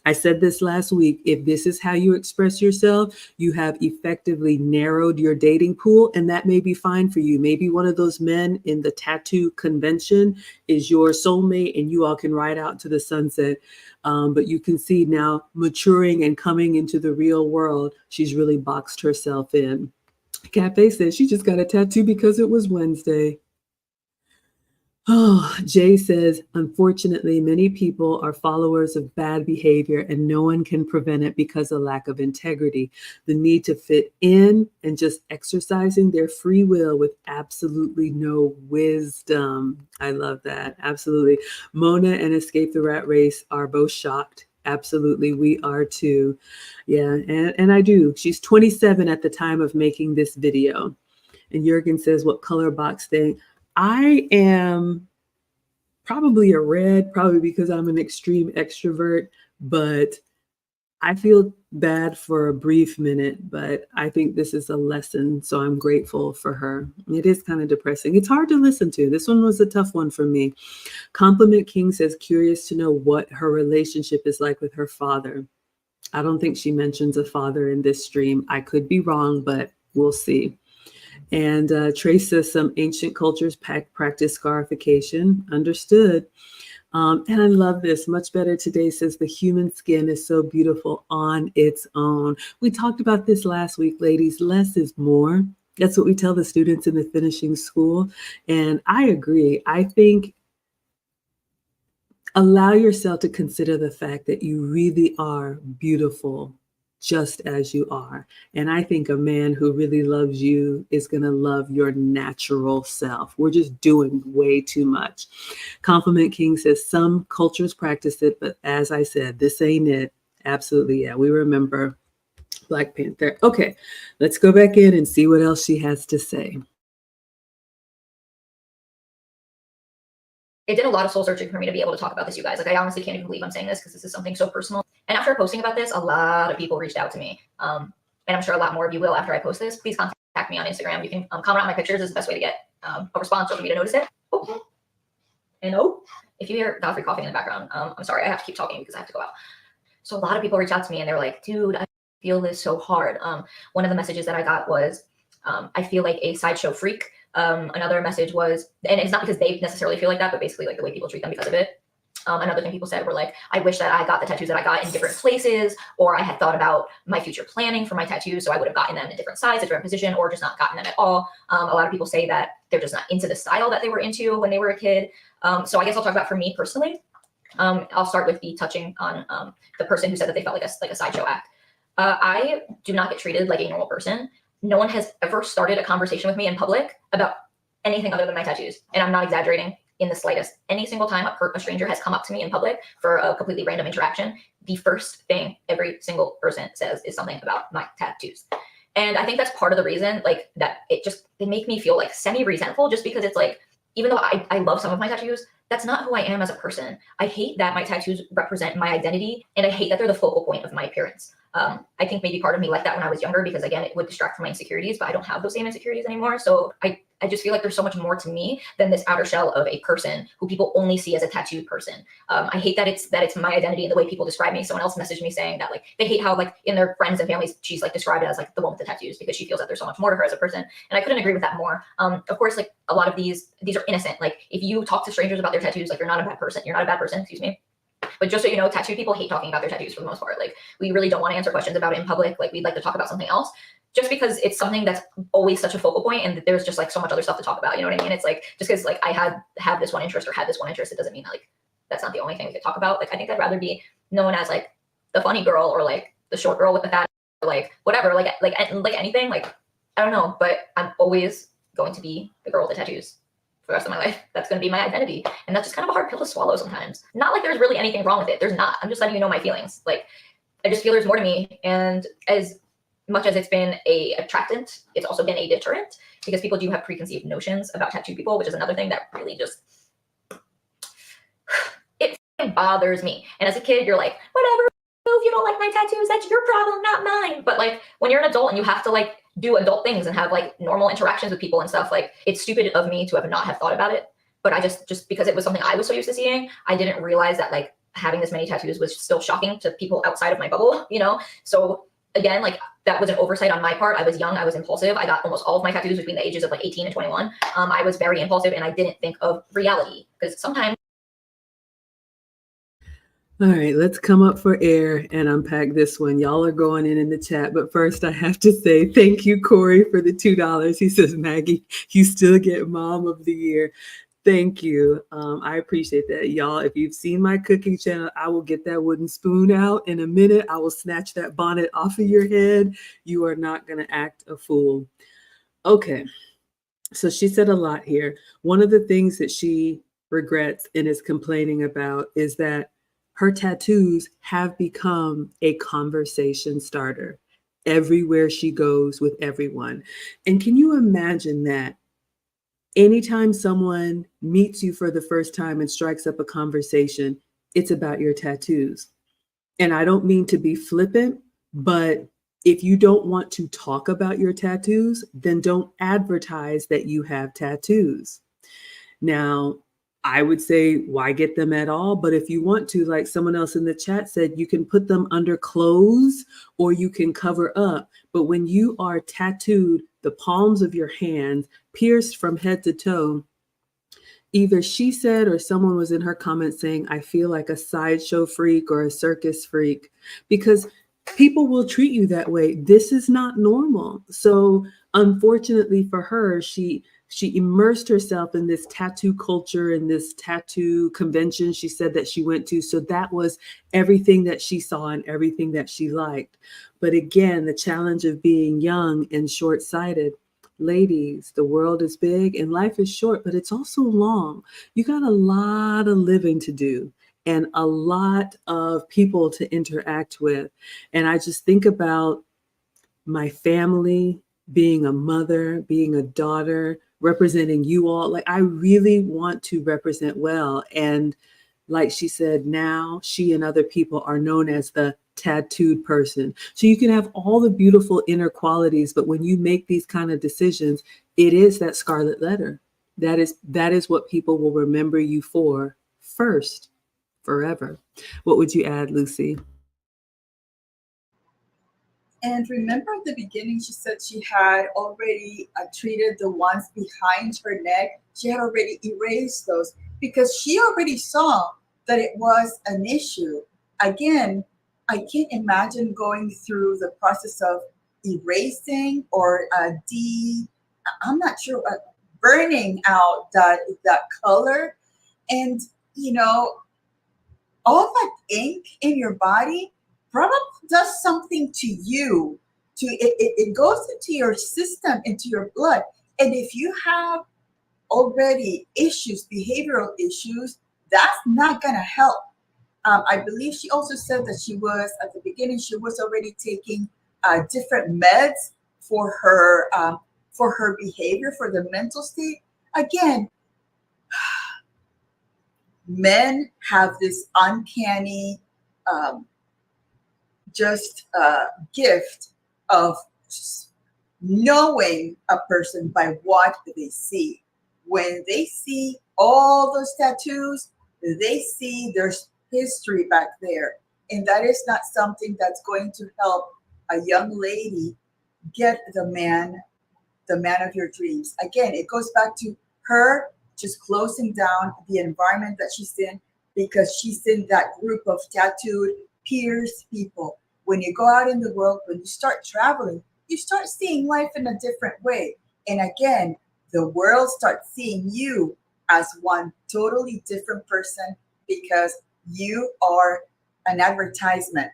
I said this last week. If this is how you express yourself, you have effectively narrowed your dating pool, and that may be fine for you. Maybe one of those men in the tattoo convention is your soulmate, and you all can ride out to the sunset. But you can see now, maturing and coming into the real world, she's really boxed herself in. Cafe says she just got a tattoo because it was Wednesday. Oh, Jay says, unfortunately, many people are followers of bad behavior and no one can prevent it because of lack of integrity. The need to fit in and just exercising their free will with absolutely no wisdom. I love that. Absolutely. Mona and Escape the Rat Race are both shocked. Absolutely. We are too. Yeah. And I do. She's 27 at the time of making this video. And Jurgen says, what color box thing? I am probably a red, probably because I'm an extreme extrovert, but I feel bad for a brief minute, but I think this is a lesson. So I'm grateful for her. It is kind of depressing. It's hard to listen to. This one was a tough one for me. Compliment King says, curious to know what her relationship is like with her father. I don't think she mentions a father in this stream. I could be wrong, but we'll see. And Trace says some ancient cultures practice scarification. Understood. And I love this. Much better today says the human skin is so beautiful on its own. We talked about this last week, ladies. Less is more. That's what we tell the students in the finishing school. And I agree. I think allow yourself to consider the fact that you really are beautiful just as you are. And I think a man who really loves you is going to love your natural self. We're just doing way too much. Compliment King says some cultures practice it, but as I said, this ain't it. Absolutely. Yeah, we remember Black Panther. Okay, let's go back in and see what else she has to say. It did a lot of soul searching for me to be able to talk about this, you guys. Like, I honestly can't even believe I'm saying this because this is something so personal. And after posting about this, a lot of people reached out to me. And I'm sure a lot more of you will after I post this. Please contact me on Instagram. You can comment on my pictures. Is the best way to get a response or for me to notice it. Oh. And if you hear Godfrey coughing in the background, I'm sorry. I have to keep talking because I have to go out. So a lot of people reached out to me and they were like, dude, I feel this so hard. One of the messages that I got was, I feel like a sideshow freak. Another message was, and it's not because they necessarily feel like that, but basically like the way people treat them because of it. Another thing people said were like, I wish that I got the tattoos that I got in different places, or I had thought about my future planning for my tattoos, so I would have gotten them in a different size, a different position, or just not gotten them at all. A lot of people say that they're just not into the style that they were into when they were a kid. So I guess I'll talk about for me personally. I'll start with the touching on the person who said that they felt like a sideshow act. I do not get treated like a normal person. No one has ever started a conversation with me in public about anything other than my tattoos. And I'm not exaggerating in the slightest. Any single time a stranger has come up to me in public for a completely random interaction, the first thing every single person says is something about my tattoos. And I think that's part of the reason, like, that they make me feel like semi-resentful, just because it's like, even though I love some of my tattoos, that's not who I am as a person. I hate that my tattoos represent my identity, and I hate that they're the focal point of my appearance. I think maybe part of me liked that when I was younger because, again, it would distract from my insecurities, but I don't have those same insecurities anymore. So I just feel like there's so much more to me than this outer shell of a person who people only see as a tattooed person. I hate that it's my identity and the way people describe me. Someone else messaged me saying that, like, they hate how, like, in their friends and families, she's like described as like the one with the tattoos because she feels that there's so much more to her as a person. And I couldn't agree with that more. Of course, like, a lot of these are innocent. Like, if you talk to strangers about their tattoos, like, you're not a bad person. You're not a bad person, excuse me. But just so you know, tattooed people hate talking about their tattoos for the most part. Like, we really don't want to answer questions about it in public. Like, we'd like to talk about something else, just because it's something that's always such a focal point, and there's just like so much other stuff to talk about. You know what I mean? It's like, just because like I have this one interest or had this one interest, it doesn't mean that, like, that's not the only thing we could talk about. Like, I think I'd rather be known as like the funny girl, or like the short girl with the fat, or like whatever, like anything. Like, I don't know, but I'm always going to be the girl with the tattoos for the rest of my life. That's going to be my identity. And that's just kind of a hard pill to swallow sometimes. Not like there's really anything wrong with it. There's not. I'm just letting you know my feelings. Like, I just feel there's more to me. And as much as it's been a attractant, it's also been a deterrent, because people do have preconceived notions about tattooed people, which is another thing that really just, it bothers me. And as a kid, you're like, whatever, if you don't like my tattoos, that's your problem, not mine. But like, when you're an adult and you have to like do adult things and have like normal interactions with people and stuff, like, it's stupid of me to not have thought about it. But I just because it was something I was so used to seeing, I didn't realize that like having this many tattoos was still shocking to people outside of my bubble, you know? So again, like, that was an oversight on my part. I was young, I was impulsive. I got almost all of my tattoos between the ages of like 18 and 21. I was very impulsive, and I didn't think of reality, because sometimes. All right, let's come up for air and unpack this one. Y'all are going in the chat, but first I have to say thank you, Corey, for the $2. He says, Maggie, you still get Mom of the Year. Thank you. I appreciate that. Y'all, if you've seen my cooking channel, I will get that wooden spoon out in a minute. I will snatch that bonnet off of your head. You are not going to act a fool. Okay. So she said a lot here. One of the things that she regrets and is complaining about is that her tattoos have become a conversation starter everywhere she goes with everyone. And can you imagine that? Anytime someone meets you for the first time and strikes up a conversation, it's about your tattoos. And I don't mean to be flippant, but if you don't want to talk about your tattoos, then don't advertise that you have tattoos. Now, I would say, why get them at all? But if you want to, like someone else in the chat said, you can put them under clothes or you can cover up. But when you are tattooed, the palms of your hands pierced from head to toe, either she said or someone was in her comments saying, I feel like a sideshow freak or a circus freak, because people will treat you that way. This is not normal. So unfortunately for her, she immersed herself in this tattoo culture and this tattoo convention she said that she went to. So that was everything that she saw and everything that she liked. But again, the challenge of being young and short-sighted. Ladies, the world is big and life is short, but it's also long. You got a lot of living to do and a lot of people to interact with. And I just think about my family, being a mother, being a daughter, representing you all. Like, I really want to represent well. And like she said, now she and other people are known as the tattooed person. So you can have all the beautiful inner qualities, but when you make these kind of decisions, it is that scarlet letter. That is what people will remember you for first, forever. What would you add, Lucy? And remember at the beginning, she said she had already treated the ones behind her neck. She had already erased those because she already saw that it was an issue. Again, I can't imagine going through the process of erasing or I'm not sure, burning out that color. And, you know, all that ink in your body probably does something to you. It goes into your system, into your blood. And if you have already issues, behavioral issues, that's not going to help. I believe she also said that she was, at the beginning, she was already taking different meds for her behavior, for the mental state. Again, men have this uncanny gift of knowing a person by what they see. When they see all those tattoos, they see there's history back there. And that is not something that's going to help a young lady get the man of your dreams. Again, it goes back to her just closing down the environment that she's in because she's in that group of tattooed, pierced people. When you go out in the world, when you start traveling, you start seeing life in a different way. And again, the world starts seeing you as one totally different person because you are an advertisement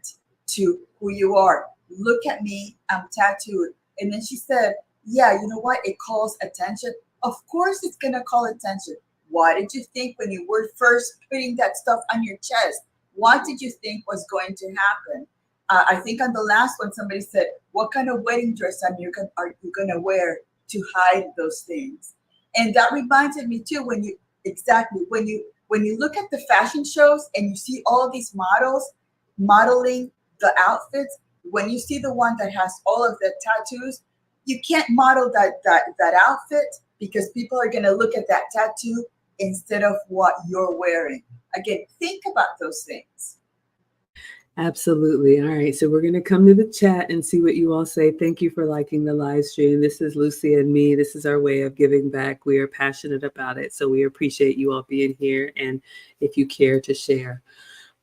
to who you are. Look at me, I'm tattooed. And then she said, yeah, you know what? It calls attention. Of course it's going to call attention. What did you think when you were first putting that stuff on your chest? What did you think was going to happen? I think on the last one, somebody said, what kind of wedding dress are you going to wear to hide those things? And that reminded me too, when you look at the fashion shows and you see all these models modeling the outfits, when you see the one that has all of the tattoos, you can't model that outfit because people are going to look at that tattoo instead of what you're wearing. Again, think about those things. Absolutely. All right. So we're going to come to the chat and see what you all say. Thank you for liking the live stream. This is Lucy and me. This is our way of giving back. We are passionate about it. So we appreciate you all being here and if you care to share.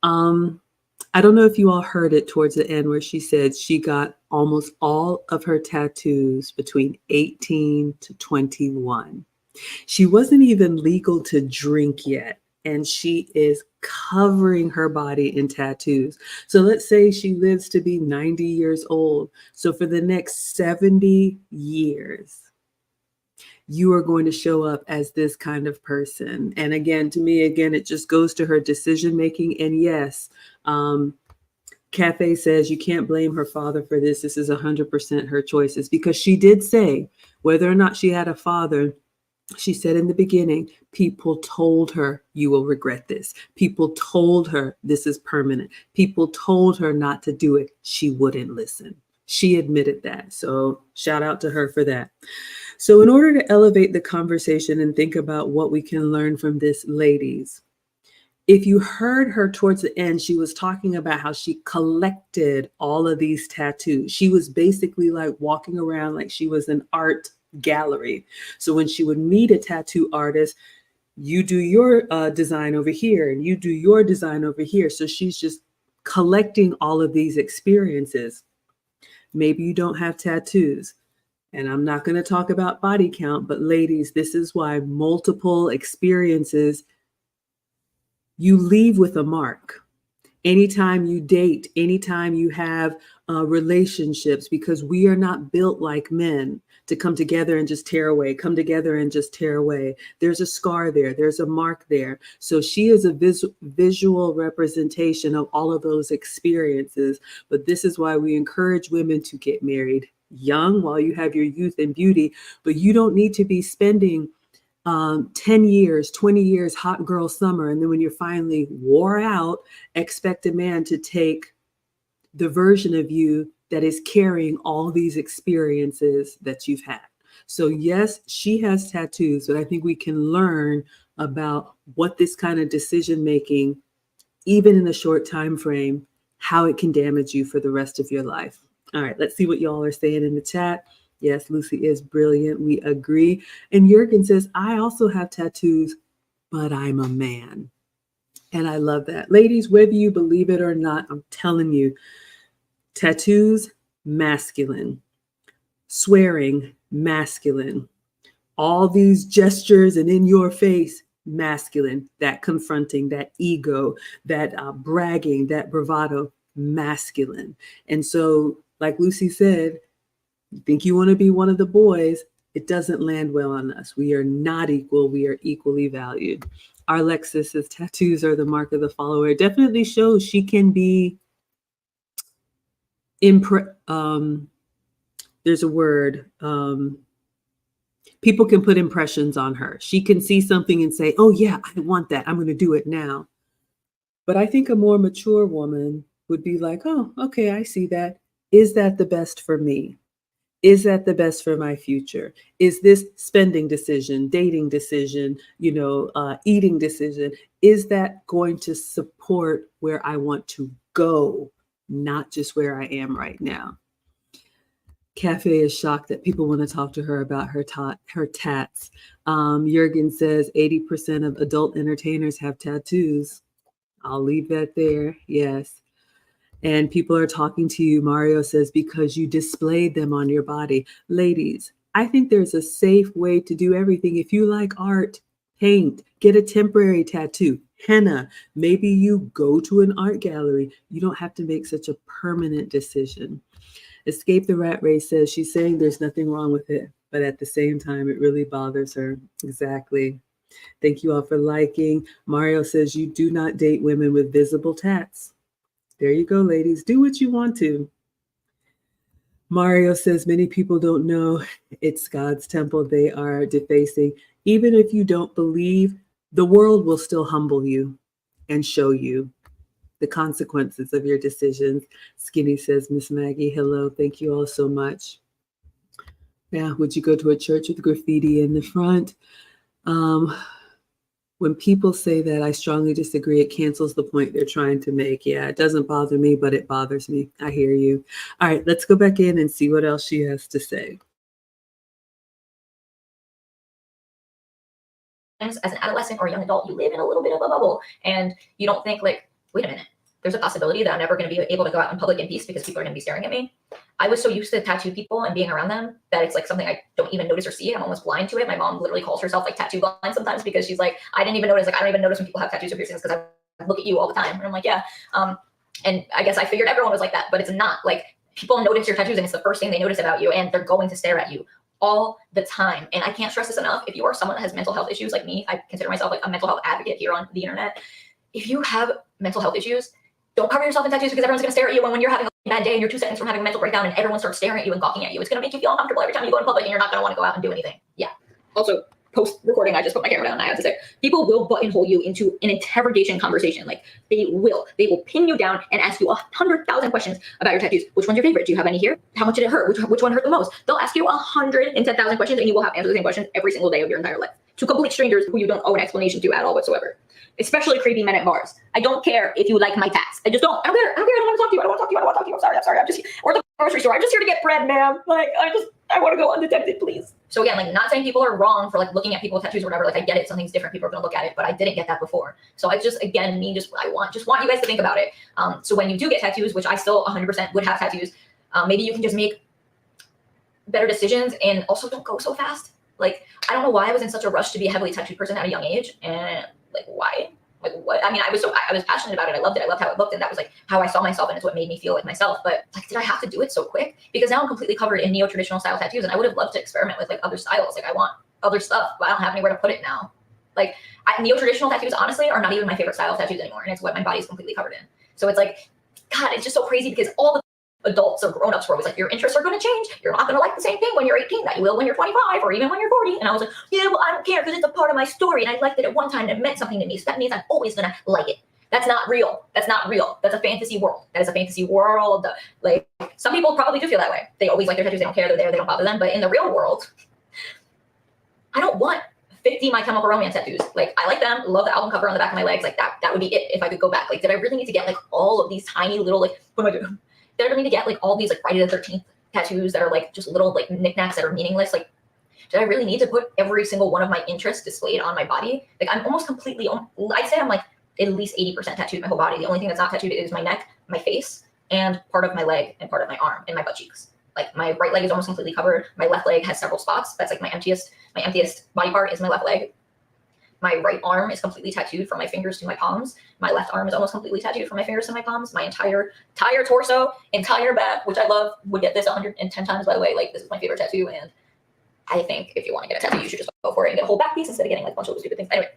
I don't know if you all heard it towards the end where she said she got almost all of her tattoos between 18 to 21. She wasn't even legal to drink yet, and she is covering her body in tattoos. So let's say she lives to be 90 years old. So for the next 70 years, you are going to show up as this kind of person. And again, to me, again, it just goes to her decision making. And yes, Cafe says you can't blame her father for this. This is 100% her choices, because she did say whether or not she had a father. She said in the beginning, people told her you will regret this. People told her this is permanent. People told her not to do it. She wouldn't listen. She admitted that. So shout out to her for that. So in order to elevate the conversation and think about what we can learn from this, ladies, if you heard her towards the end, she was talking about how she collected all of these tattoos. She was basically like walking around like she was an art gallery. So when she would meet a tattoo artist, you do your design over here and you do your design over here. So she's just collecting all of these experiences. Maybe you don't have tattoos. And I'm not going to talk about body count, but ladies, this is why multiple experiences, you leave with a mark. Anytime you date, anytime you have relationships, because we are not built like men to come together and just tear away, come together and just tear away. There's a scar there. There's a mark there. So she is a visual representation of all of those experiences. But this is why we encourage women to get married young while you have your youth and beauty. But you don't need to be spending 10 years, 20 years, hot girl summer. And then when you're finally wore out, expect a man to take the version of you that is carrying all these experiences that you've had. So yes, she has tattoos, but I think we can learn about what this kind of decision making, even in a short time frame, how it can damage you for the rest of your life. All right, let's see what y'all are saying in the chat. Yes, Lucy is brilliant. We agree. And Jurgen says, I also have tattoos, but I'm a man. And I love that. Ladies, whether you believe it or not, I'm telling you, tattoos, masculine. Swearing, masculine. All these gestures and in your face, masculine. That confronting, that ego, that bragging, that bravado, masculine. And so, like Lucy said, you think you want to be one of the boys, it doesn't land well on us. We are not equal. We are equally valued. Our Lexus says tattoos are the mark of the follower. It definitely shows she can be there's a word. People can put impressions on her. She can see something and say, oh yeah, I want that. I'm going to do it now. But I think a more mature woman would be like, oh, okay, I see that. Is that the best for me? Is that the best for my future? Is this spending decision, dating decision, eating decision, is that going to support where I want to go, not just where I am right now? Cafe is shocked that people want to talk to her about her tats. Jurgen says 80% of adult entertainers have tattoos. I'll leave that there. Yes. And people are talking to you. Mario says, because you displayed them on your body. Ladies, I think there's a safe way to do everything. If you like art, paint, get a temporary tattoo, henna. Maybe you go to an art gallery. You don't have to make such a permanent decision. Escape the Rat Race says she's saying there's nothing wrong with it, but at the same time, it really bothers her. Exactly. Thank you all for liking. Mario says you do not date women with visible tats. There you go, ladies. Do what you want to. Mario says many people don't know it's God's temple they are defacing. Even if you don't believe, the world will still humble you and show you the consequences of your decisions. Skinny says, Miss Maggie, hello. Thank you all so much. Yeah, would you go to a church with graffiti in the front? When people say that, I strongly disagree. It cancels the point they're trying to make. Yeah, it doesn't bother me, but it bothers me. I hear you. All right, let's go back in and see what else she has to say. As an adolescent or a young adult, you live in a little bit of a bubble and you don't think like, wait a minute, there's a possibility that I'm never going to be able to go out in public in peace because people are going to be staring at me. I was so used to tattooed people and being around them that it's like something I don't even notice or see. I'm almost blind to it. My mom literally calls herself like tattoo blind sometimes because she's like, I didn't even notice. Like, I don't even notice when people have tattoos or piercings because I look at you all the time. And I'm like, yeah. And I guess I figured everyone was like that, but it's not. Like, people notice your tattoos and it's the first thing they notice about you, and they're going to stare at you all the time. And I can't stress this enough. If you are someone that has mental health issues like me, I consider myself like a mental health advocate here on the internet. If you have mental health issues, don't cover yourself in tattoos because everyone's going to stare at you. And when you're having a bad day and you're 2 seconds from having a mental breakdown and everyone starts staring at you and gawking at you, it's going to make you feel uncomfortable every time you go in public, and you're not going to want to go out and do anything. Yeah. Also, post-recording, I just put my camera down and I have to say, people will buttonhole you into an interrogation conversation. Like, they will pin you down and ask you 100,000 questions about your tattoos. Which one's your favorite? Do you have any here? How much did it hurt? Which one hurt the most? They'll ask you 110,000 questions, and you will have answered the same question every single day of your entire life to complete strangers who you don't owe an explanation to at all whatsoever. Especially creepy men at bars. I don't care if you like my tats. I just don't. I don't care. I don't want to talk to you. I don't want to talk to you. I don't want to talk to you. I'm sorry. I'm just, or the grocery store. I'm just here to get bread, ma'am. Like, I want to go undetected, please. So again, like, not saying people are wrong for like looking at people with tattoos or whatever. Like, I get it. Something's different. People are going to look at it, but I didn't get that before. So I just, again, I want you guys to think about it. So when you do get tattoos, which I still 100% would have tattoos, maybe you can just make better decisions and also don't go so fast. Like, I don't know why I was in such a rush to be a heavily tattooed person at a young age, and like, why? Like, what? I mean, I was passionate about it. I loved it. I loved how it looked, and that was like how I saw myself, and it's what made me feel like myself. But like, did I have to do it so quick? Because now I'm completely covered in neo-traditional style tattoos, and I would have loved to experiment with like other styles. Like, I want other stuff, but I don't have anywhere to put it now. Like, neo-traditional tattoos, honestly, are not even my favorite style of tattoos anymore, and it's what my body's completely covered in. So it's like, God, it's just so crazy because all the adults or grown-ups were always like, your interests are going to change. You're not going to like the same thing when you're 18 that you will when you're 25 or even when you're 40. And I was like, yeah, well, I don't care because it's a part of my story. And I liked it at one time and it meant something to me. So that means I'm always going to like it. That's not real. That's not real. That's a fantasy world. That is a fantasy world. Like, some people probably do feel that way. They always like their tattoos. They don't care. They're there. They don't bother them. But in the real world, I don't want 50 My Chemical Romance tattoos. Like, I like them. Love the album cover on the back of my legs. Like, that would be it if I could go back. Like, did I really need to get like all of these tiny little, like, what do I do? Did I really need to get like all these like Friday the 13th tattoos that are like just little like knickknacks that are meaningless? Like, did I really need to put every single one of my interests displayed on my body? Like, I'm almost completely, I'd say I'm like at least 80% tattooed my whole body. The only thing that's not tattooed is my neck, my face, and part of my leg and part of my arm and my butt cheeks. Like, my right leg is almost completely covered. My left leg has several spots. That's like my emptiest body part is my left leg. My right arm is completely tattooed from my fingers to my palms. My left arm is almost completely tattooed from my fingers to my palms. My entire torso, entire back, which I love, would get this 110 times, by the way. Like, this is my favorite tattoo, and I think if you want to get a tattoo, you should just go for it and get a whole back piece instead of getting like a bunch of stupid things. Anyway,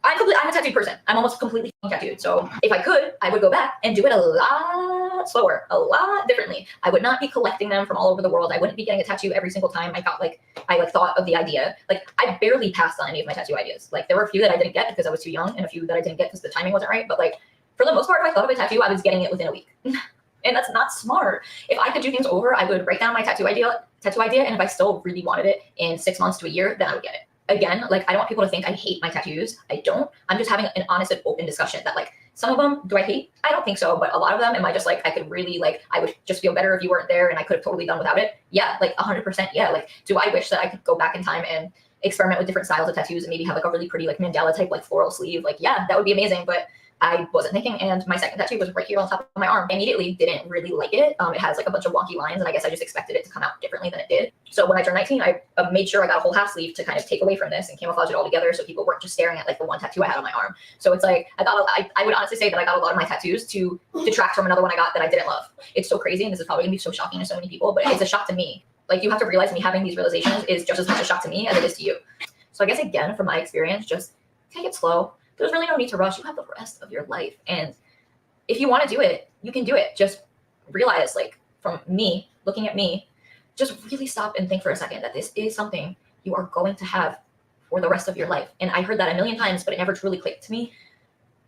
I'm a tattooed person. I'm almost completely tattooed. So if I could, I would go back and do it a lot slower, a lot differently. I would not be collecting them from all over the world. I wouldn't be getting a tattoo every single time I thought of the idea. Like, I barely passed on any of my tattoo ideas. Like, there were a few that I didn't get because I was too young and a few that I didn't get because the timing wasn't right. But like, for the most part, if I thought of a tattoo, I was getting it within a week. And that's not smart. If I could do things over, I would write down my tattoo idea. And if I still really wanted it in 6 months to a year, then I would get it. Again, like, I don't want people to think I hate my tattoos. I don't. I'm just having an honest and open discussion that, like, some of them, do I hate? I don't think so. But a lot of them, am I just like, I could really, like, I would just feel better if you weren't there and I could have totally done without it? Yeah, like 100%. Yeah. Like, do I wish that I could go back in time and experiment with different styles of tattoos and maybe have like a really pretty like mandala type like floral sleeve? Like, yeah, that would be amazing. But I wasn't thinking, and my second tattoo was right here on top of my arm. I immediately didn't really like it. It has like a bunch of wonky lines, and I guess I just expected it to come out differently than it did. So when I turned 19, I made sure I got a whole half sleeve to kind of take away from this and camouflage it all together, so people weren't just staring at like the one tattoo I had on my arm. So it's like I would honestly say that I got a lot of my tattoos to detract from another one I got that I didn't love. It's so crazy, and this is probably gonna be so shocking to so many people, but it's a shock to me. Like, you have to realize me having these realizations is just as much a shock to me as it is to you. So I guess, again, from my experience, just take it slow. There's really no need to rush. You have the rest of your life. And if you want to do it, you can do it. Just realize, like, from me, looking at me, just really stop and think for a second that this is something you are going to have for the rest of your life. And I heard that a million times, but it never truly clicked to me.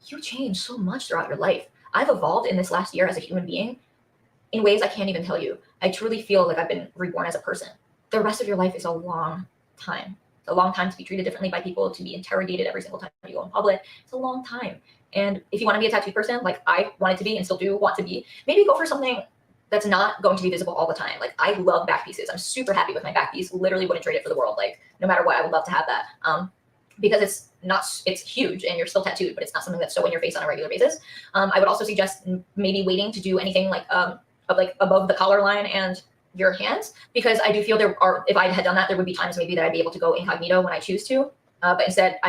You change so much throughout your life. I've evolved in this last year as a human being in ways I can't even tell you. I truly feel like I've been reborn as a person. The rest of your life is a long time. A long time to be treated differently by people, to be interrogated every single time you go in public. It's a long time. And if you want to be a tattooed person, like I wanted to be and still do want to be, maybe go for something that's not going to be visible all the time. Like, I love back pieces. I'm super happy with my back piece. Literally wouldn't trade it for the world. Like, no matter what, I would love to have that. because it's huge and you're still tattooed, but it's not something that's so in your face on a regular basis. I would also suggest maybe waiting to do anything like above the collar line and your hands, because I do feel if I had done that, there would be times maybe that I'd be able to go incognito when I choose to. But instead,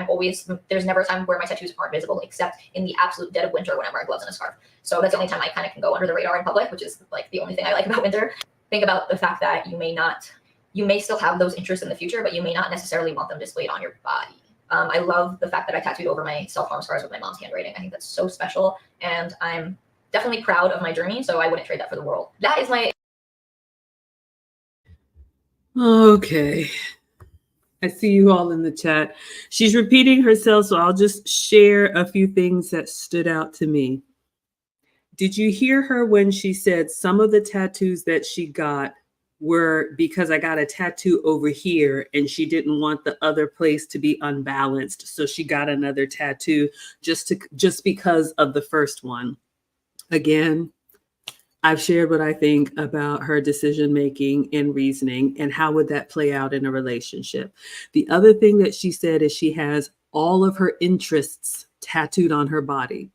there's never a time where my tattoos aren't visible, except in the absolute dead of winter when I'm wearing gloves and a scarf. So that's the only time I kind of can go under the radar in public, which is like the only thing I like about winter. Think about the fact that you may still have those interests in the future, but you may not necessarily want them displayed on your body. I love the fact that I tattooed over my self-harm scars with my mom's handwriting. I think that's so special, and I'm definitely proud of my journey, so I wouldn't trade that for the world. That is my... Okay. I see you all in the chat. She's repeating herself, so I'll just share a few things that stood out to me. Did you hear her when she said some of the tattoos that she got were because I got a tattoo over here and she didn't want the other place to be unbalanced, so she got another tattoo just because of the first one? Again, I've shared what I think about her decision-making and reasoning and how would that play out in a relationship. The other thing that she said is she has all of her interests tattooed on her body.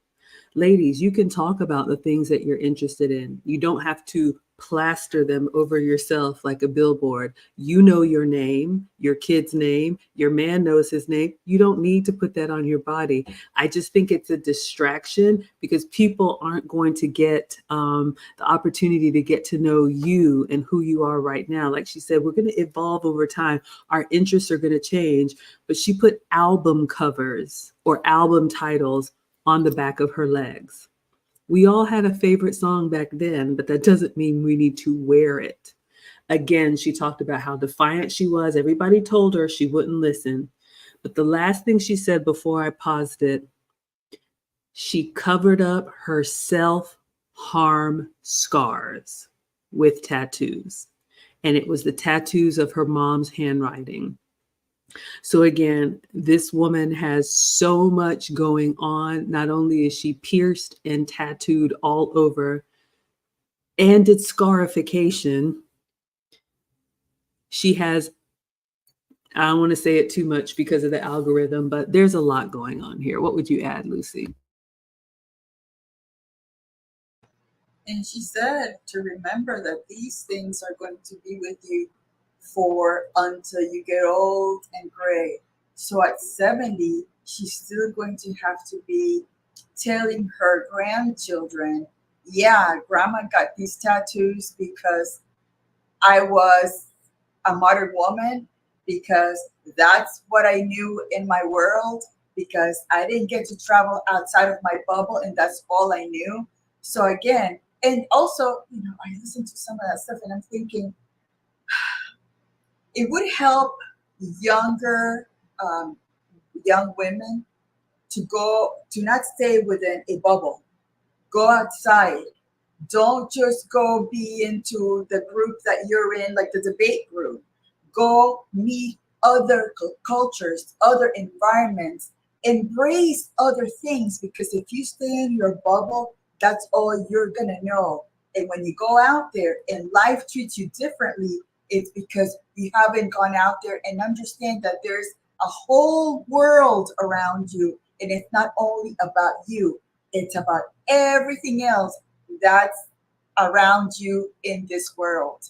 Ladies, you can talk about the things that you're interested in. You don't have to plaster them over yourself like a billboard. You know your name, your kid's name, your man knows his name. You don't need to put that on your body. I just think it's a distraction because people aren't going to get the opportunity to get to know you and who you are right now. Like she said, we're going to evolve over time. Our interests are going to change. But she put album covers or album titles on the back of her legs. We all had a favorite song back then, but that doesn't mean we need to wear it. Again, she talked about how defiant she was. Everybody told her she wouldn't listen. But the last thing she said before I paused it, she covered up her self-harm scars with tattoos. And it was the tattoos of her mom's handwriting. So again, this woman has so much going on. Not only is she pierced and tattooed all over and did scarification, she has, I don't want to say it too much because of the algorithm, but there's a lot going on here. What would you add, Lucy? And she said to remember that these things are going to be with you for until you get old and gray. So at 70, she's still going to have to be telling her grandchildren, yeah, grandma got these tattoos because I was a modern woman, because that's what I knew in my world, because I didn't get to travel outside of my bubble and that's all I knew. So again, and also, I listen to some of that stuff and I'm thinking, it would help younger young women to not stay within a bubble. Go outside. Don't just go be into the group that you're in, like the debate group. Go meet other cultures, other environments. Embrace other things, because if you stay in your bubble, that's all you're gonna know. And when you go out there and life treats you differently, it's because you haven't gone out there and understand that there's a whole world around you. And it's not only about you, it's about everything else that's around you in this world.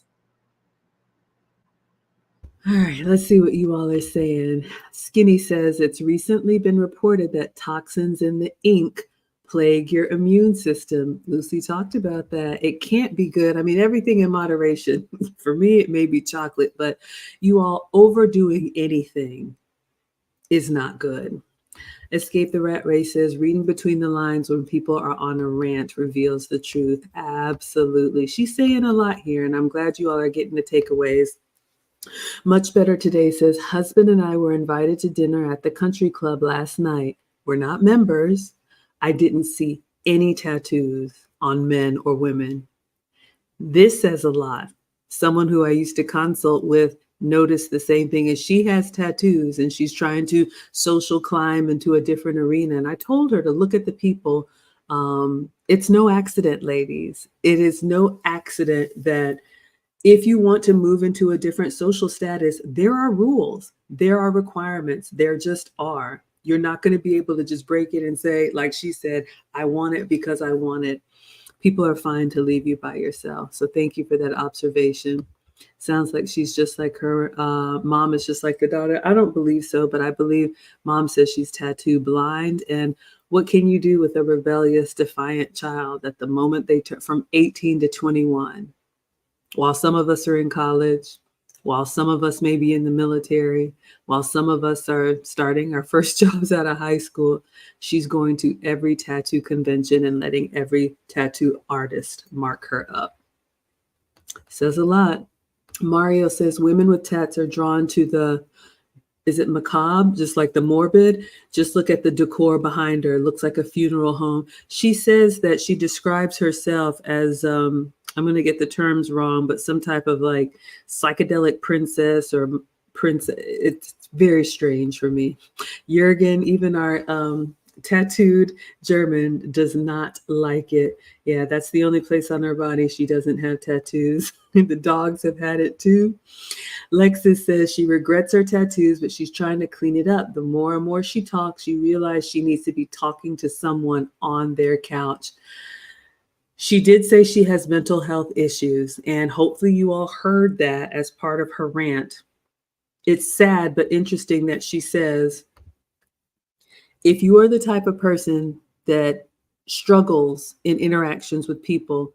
All right, let's see what you all are saying. Skinny says it's recently been reported that toxins in the ink plague your immune system. Lucy talked about that. It can't be good. I mean, everything in moderation. For me, it may be chocolate, but you all overdoing anything is not good. Escape the Rat Race says, reading between the lines when people are on a rant reveals the truth. Absolutely. She's saying a lot here, and I'm glad you all are getting the takeaways. Much Better Today says, husband and I were invited to dinner at the country club last night. We're not members. I didn't see any tattoos on men or women. This says a lot. Someone who I used to consult with noticed the same thing, as she has tattoos and she's trying to social climb into a different arena. And I told her to look at the people. It's no accident, ladies. It is no accident that If you want to move into a different social status, there are rules, there are requirements, there just are. You're not going to be able to just break it and say, like she said, I want it because I want it. People are fine to leave you by yourself. So thank you for that observation. Sounds like she's just like her mom is just like the daughter. I don't believe so, but I believe mom says she's tattoo blind. And what can you do with a rebellious, defiant child at the moment they turn from 18 to 21? While some of us are in college, while some of us may be in the military, while some of us are starting our first jobs out of high school, she's going to every tattoo convention and letting every tattoo artist mark her up. Says a lot. Mario says women with tats are drawn to the, is it macabre? Just like the morbid. Just look at the decor behind her. It looks like a funeral home. She says that she describes herself as, I'm going to get the terms wrong, but some type of like psychedelic princess or prince. It's very strange for me. Jürgen, even our tattooed German, does not like it. Yeah, that's the only place on her body she doesn't have tattoos. The dogs have had it too. Lexus says she regrets her tattoos, but she's trying to clean it up. The more and more she talks, she realizes she needs to be talking to someone on their couch. She did say she has mental health issues, and hopefully you all heard that as part of her rant. It's sad, but interesting that she says, if you are the type of person that struggles in interactions with people,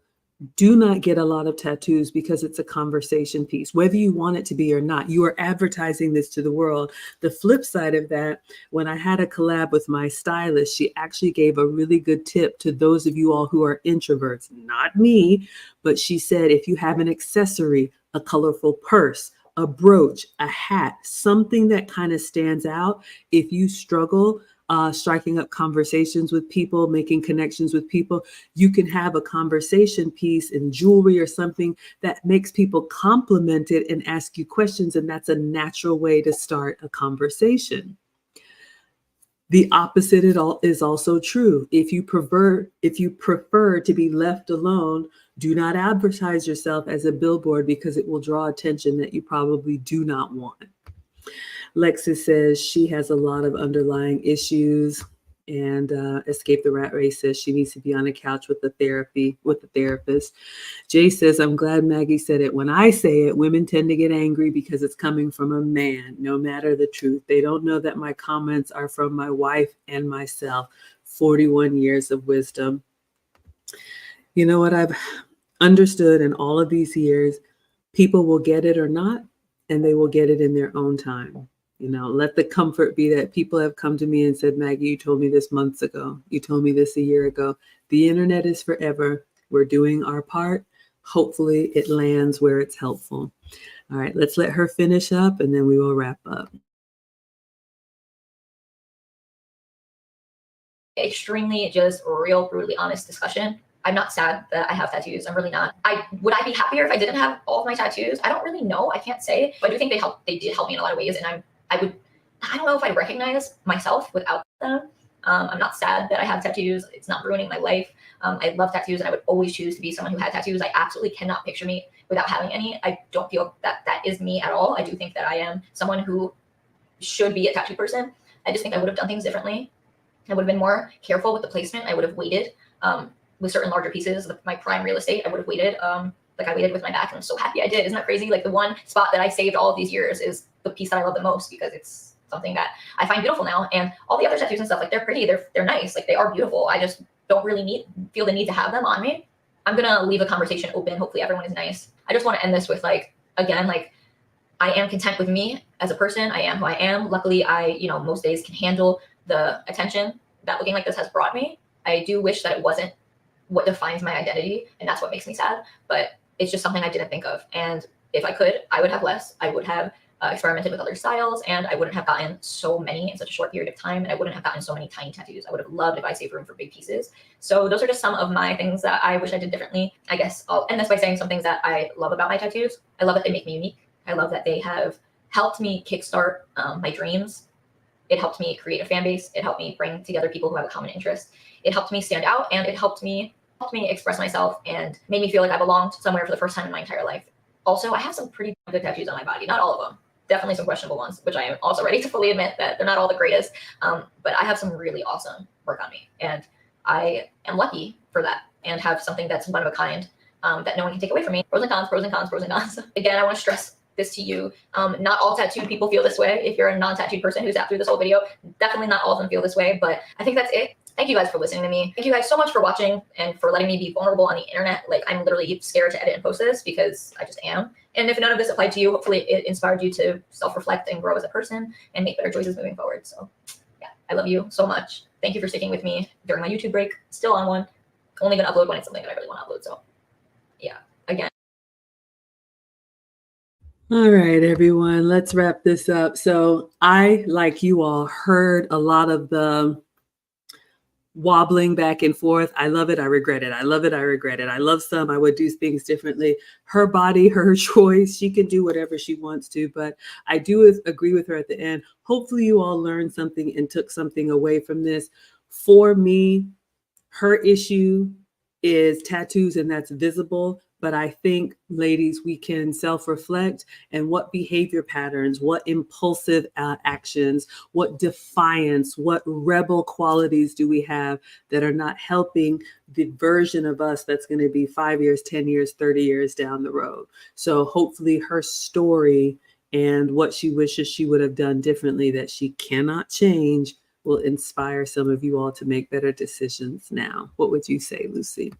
do not get a lot of tattoos because it's a conversation piece, whether you want it to be or not. You are advertising this to the world. The flip side of that, when I had a collab with my stylist, she actually gave a really good tip to those of you all who are introverts, not me, but she said, if you have an accessory, a colorful purse, a brooch, a hat, something that kind of stands out, if you struggle striking up conversations with people, making connections with people, you can have a conversation piece in jewelry or something that makes people compliment it and ask you questions. And that's a natural way to start a conversation. The opposite is also true. If you prefer to be left alone, do not advertise yourself as a billboard because it will draw attention that you probably do not want. Lexus says she has a lot of underlying issues, and Escape the Rat Race says she needs to be on a couch with the therapist. Jay says, I'm glad Maggie said it. When I say it, women tend to get angry because it's coming from a man, no matter the truth. They don't know that my comments are from my wife and myself. 41 years of wisdom. You know what I've understood in all of these years? People will get it or not, and they will get it in their own time. You know, let the comfort be that people have come to me and said, Maggie, you told me this months ago. You told me this a year ago. The internet is forever. We're doing our part. Hopefully it lands where it's helpful. All right, let's let her finish up and then we will wrap up. Extremely just real, brutally honest discussion. I'm not sad that I have tattoos. I'm really not. Would I be happier if I didn't have all of my tattoos? I don't really know. I can't say. But I do think they did help me in a lot of ways. And I don't know if I'd recognize myself without them. I'm not sad that I have tattoos. It's not ruining my life. I love tattoos and I would always choose to be someone who had tattoos. I absolutely cannot picture me without having any. I don't feel that that is me at all. I do think that I am someone who should be a tattoo person. I just think I would have done things differently. I would have been more careful with the placement. I would have waited with certain larger pieces of my prime real estate. I would have waited like I waited with my back, and I'm so happy I did. Isn't that crazy? Like the one spot that I saved all of these years is the piece that I love the most because it's something that I find beautiful now. And all the other tattoos and stuff, like they're pretty, they're nice, like they are beautiful. I just don't really feel the need to have them on me. I'm gonna leave a conversation open. Hopefully everyone is nice. I just want to end this with like, again, like I am content with me as a person. I am who I am. Luckily, I, most days can handle the attention that looking like this has brought me. I do wish that it wasn't what defines my identity, and that's what makes me sad. But it's just something I didn't think of. And if I could, I would have less. I would have experimented with other styles, and I wouldn't have gotten so many in such a short period of time, and I wouldn't have gotten so many tiny tattoos. I would have loved if I saved room for big pieces. So those are just some of my things that I wish I did differently. I guess I'll end this by saying some things that I love about my tattoos. I love that they make me unique. I love that they have helped me kickstart my dreams. It helped me create a fan base. It helped me bring together people who have a common interest. It helped me stand out, and it helped me express myself and made me feel like I belonged somewhere for the first time in my entire life. Also, I have some pretty good tattoos on my body. Not all of them. Definitely some questionable ones, which I am also ready to fully admit that they're not all the greatest. But I have some really awesome work on me. And I am lucky for that and have something that's one of a kind that no one can take away from me. Pros and cons, pros and cons, pros and cons. Again, I want to stress this to you. Not all tattooed people feel this way. If you're a non-tattooed person who's sat through this whole video, definitely not all of them feel this way. But I think that's it. Thank you guys for listening to me. Thank you guys so much for watching and for letting me be vulnerable on the internet. Like, I'm literally scared to edit and post this because I just am. And if none of this applied to you, hopefully it inspired you to self-reflect and grow as a person and make better choices moving forward. So yeah, I love you so much. Thank you for sticking with me during my YouTube break. Still on one. Only gonna upload when it's something that I really want to upload. So yeah, again. All right, everyone, let's wrap this up. So I, like you all, heard a lot of the wobbling back and forth. I love it. I regret it. I love it. I regret it. I love some. I would do things differently. Her body, her choice. She can do whatever she wants to. But I do agree with her at the end. Hopefully you all learned something and took something away from this. For me, her issue is tattoos, and that's visible. But I think, ladies, we can self-reflect and what behavior patterns, what impulsive actions, what defiance, what rebel qualities do we have that are not helping the version of us that's going to be 5 years, 10 years, 30 years down the road. So hopefully her story and what she wishes she would have done differently that she cannot change will inspire some of you all to make better decisions now. What would you say, Lucy?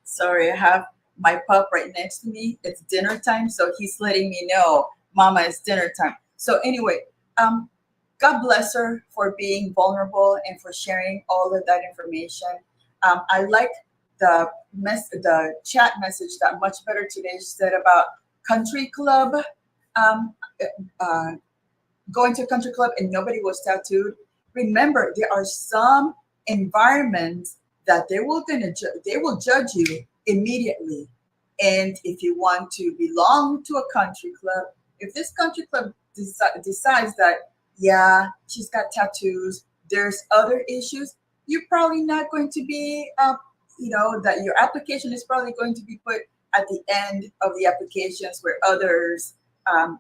Sorry, I have my pup right next to me. It's dinner time, so he's letting me know, Mama, it's dinner time. So anyway, God bless her for being vulnerable and for sharing all of that information. I like the chat message that Much Better Today said about country club, going to a country club and nobody was tattooed. Remember, there are some environments that they will judge you immediately. And if you want to belong to a country club, if this country club decides that, yeah, she's got tattoos, there's other issues, you're probably not going to be, that your application is probably going to be put at the end of the applications where others,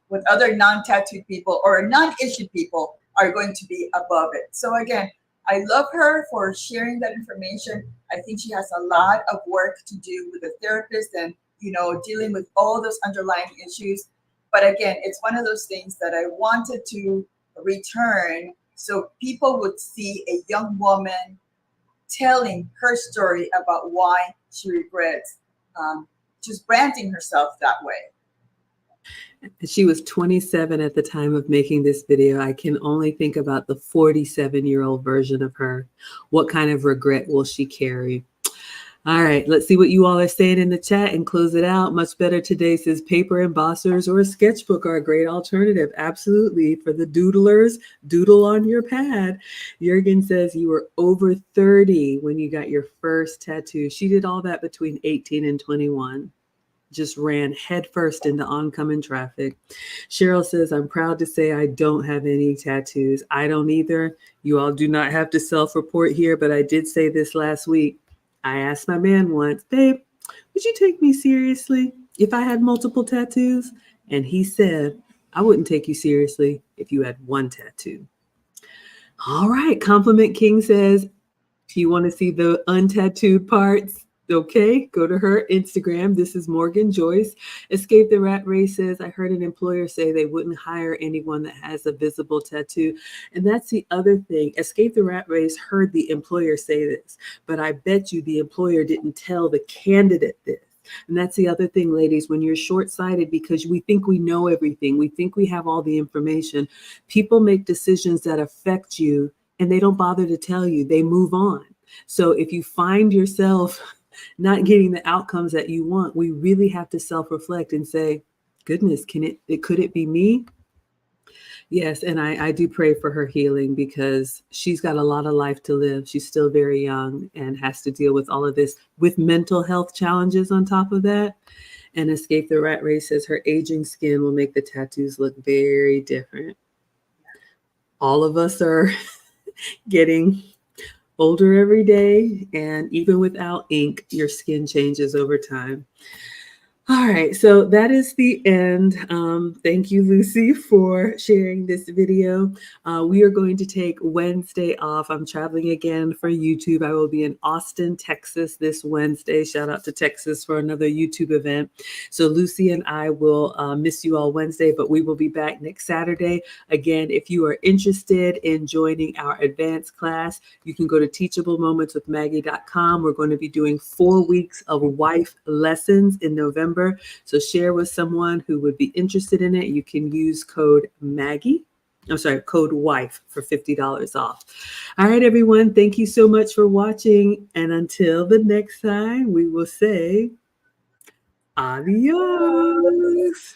with other non-tattooed people or non-issued people are going to be above it. So again, I love her for sharing that information. I think she has a lot of work to do with a therapist and, dealing with all those underlying issues. But again, it's one of those things that I wanted to return so people would see a young woman telling her story about why she regrets just branding herself that way. She was 27 at the time of making this video. I can only think about the 47-year-old version of her. What kind of regret will she carry? All right, let's see what you all are saying in the chat and close it out. Much Better Today says paper embossers or a sketchbook are a great alternative. Absolutely. For the doodlers, doodle on your pad. Jurgen says you were over 30 when you got your first tattoo. She did all that between 18 and 21. Just ran headfirst into oncoming traffic. Cheryl says, I'm proud to say I don't have any tattoos. I don't either. You all do not have to self-report here, but I did say this last week. I asked my man once, babe, would you take me seriously if I had multiple tattoos? And he said, I wouldn't take you seriously if you had one tattoo. All right. Compliment King says, if you want to see the untattooed parts, okay, go to her Instagram. This is Morgan Joyce. Escape the Rat Race says, I heard an employer say they wouldn't hire anyone that has a visible tattoo. And that's the other thing. Escape the Rat Race heard the employer say this, but I bet you the employer didn't tell the candidate this. And that's the other thing, ladies, when you're short-sighted because we think we know everything, we think we have all the information, people make decisions that affect you and they don't bother to tell you. They move on. So if you find yourself not getting the outcomes that you want, we really have to self-reflect and say, goodness, could it be me? Yes, and I do pray for her healing because she's got a lot of life to live. She's still very young and has to deal with all of this with mental health challenges on top of that. And Escape the Rat Race says her aging skin will make the tattoos look very different. All of us are getting older every day, and even without ink, your skin changes over time. All right, so that is the end. Thank you, Lucy, for sharing this video. We are going to take Wednesday off. I'm traveling again for YouTube. I will be in Austin, Texas this Wednesday. Shout out to Texas for another YouTube event. So Lucy and I will miss you all Wednesday, but we will be back next Saturday. Again, if you are interested in joining our advanced class, you can go to teachablemomentswithmaggie.com. We're going to be doing 4 weeks of wife lessons in November. So share with someone who would be interested in it. You can use code code WIFE for $50 off. All right, everyone. Thank you so much for watching. And until the next time, we will say adios.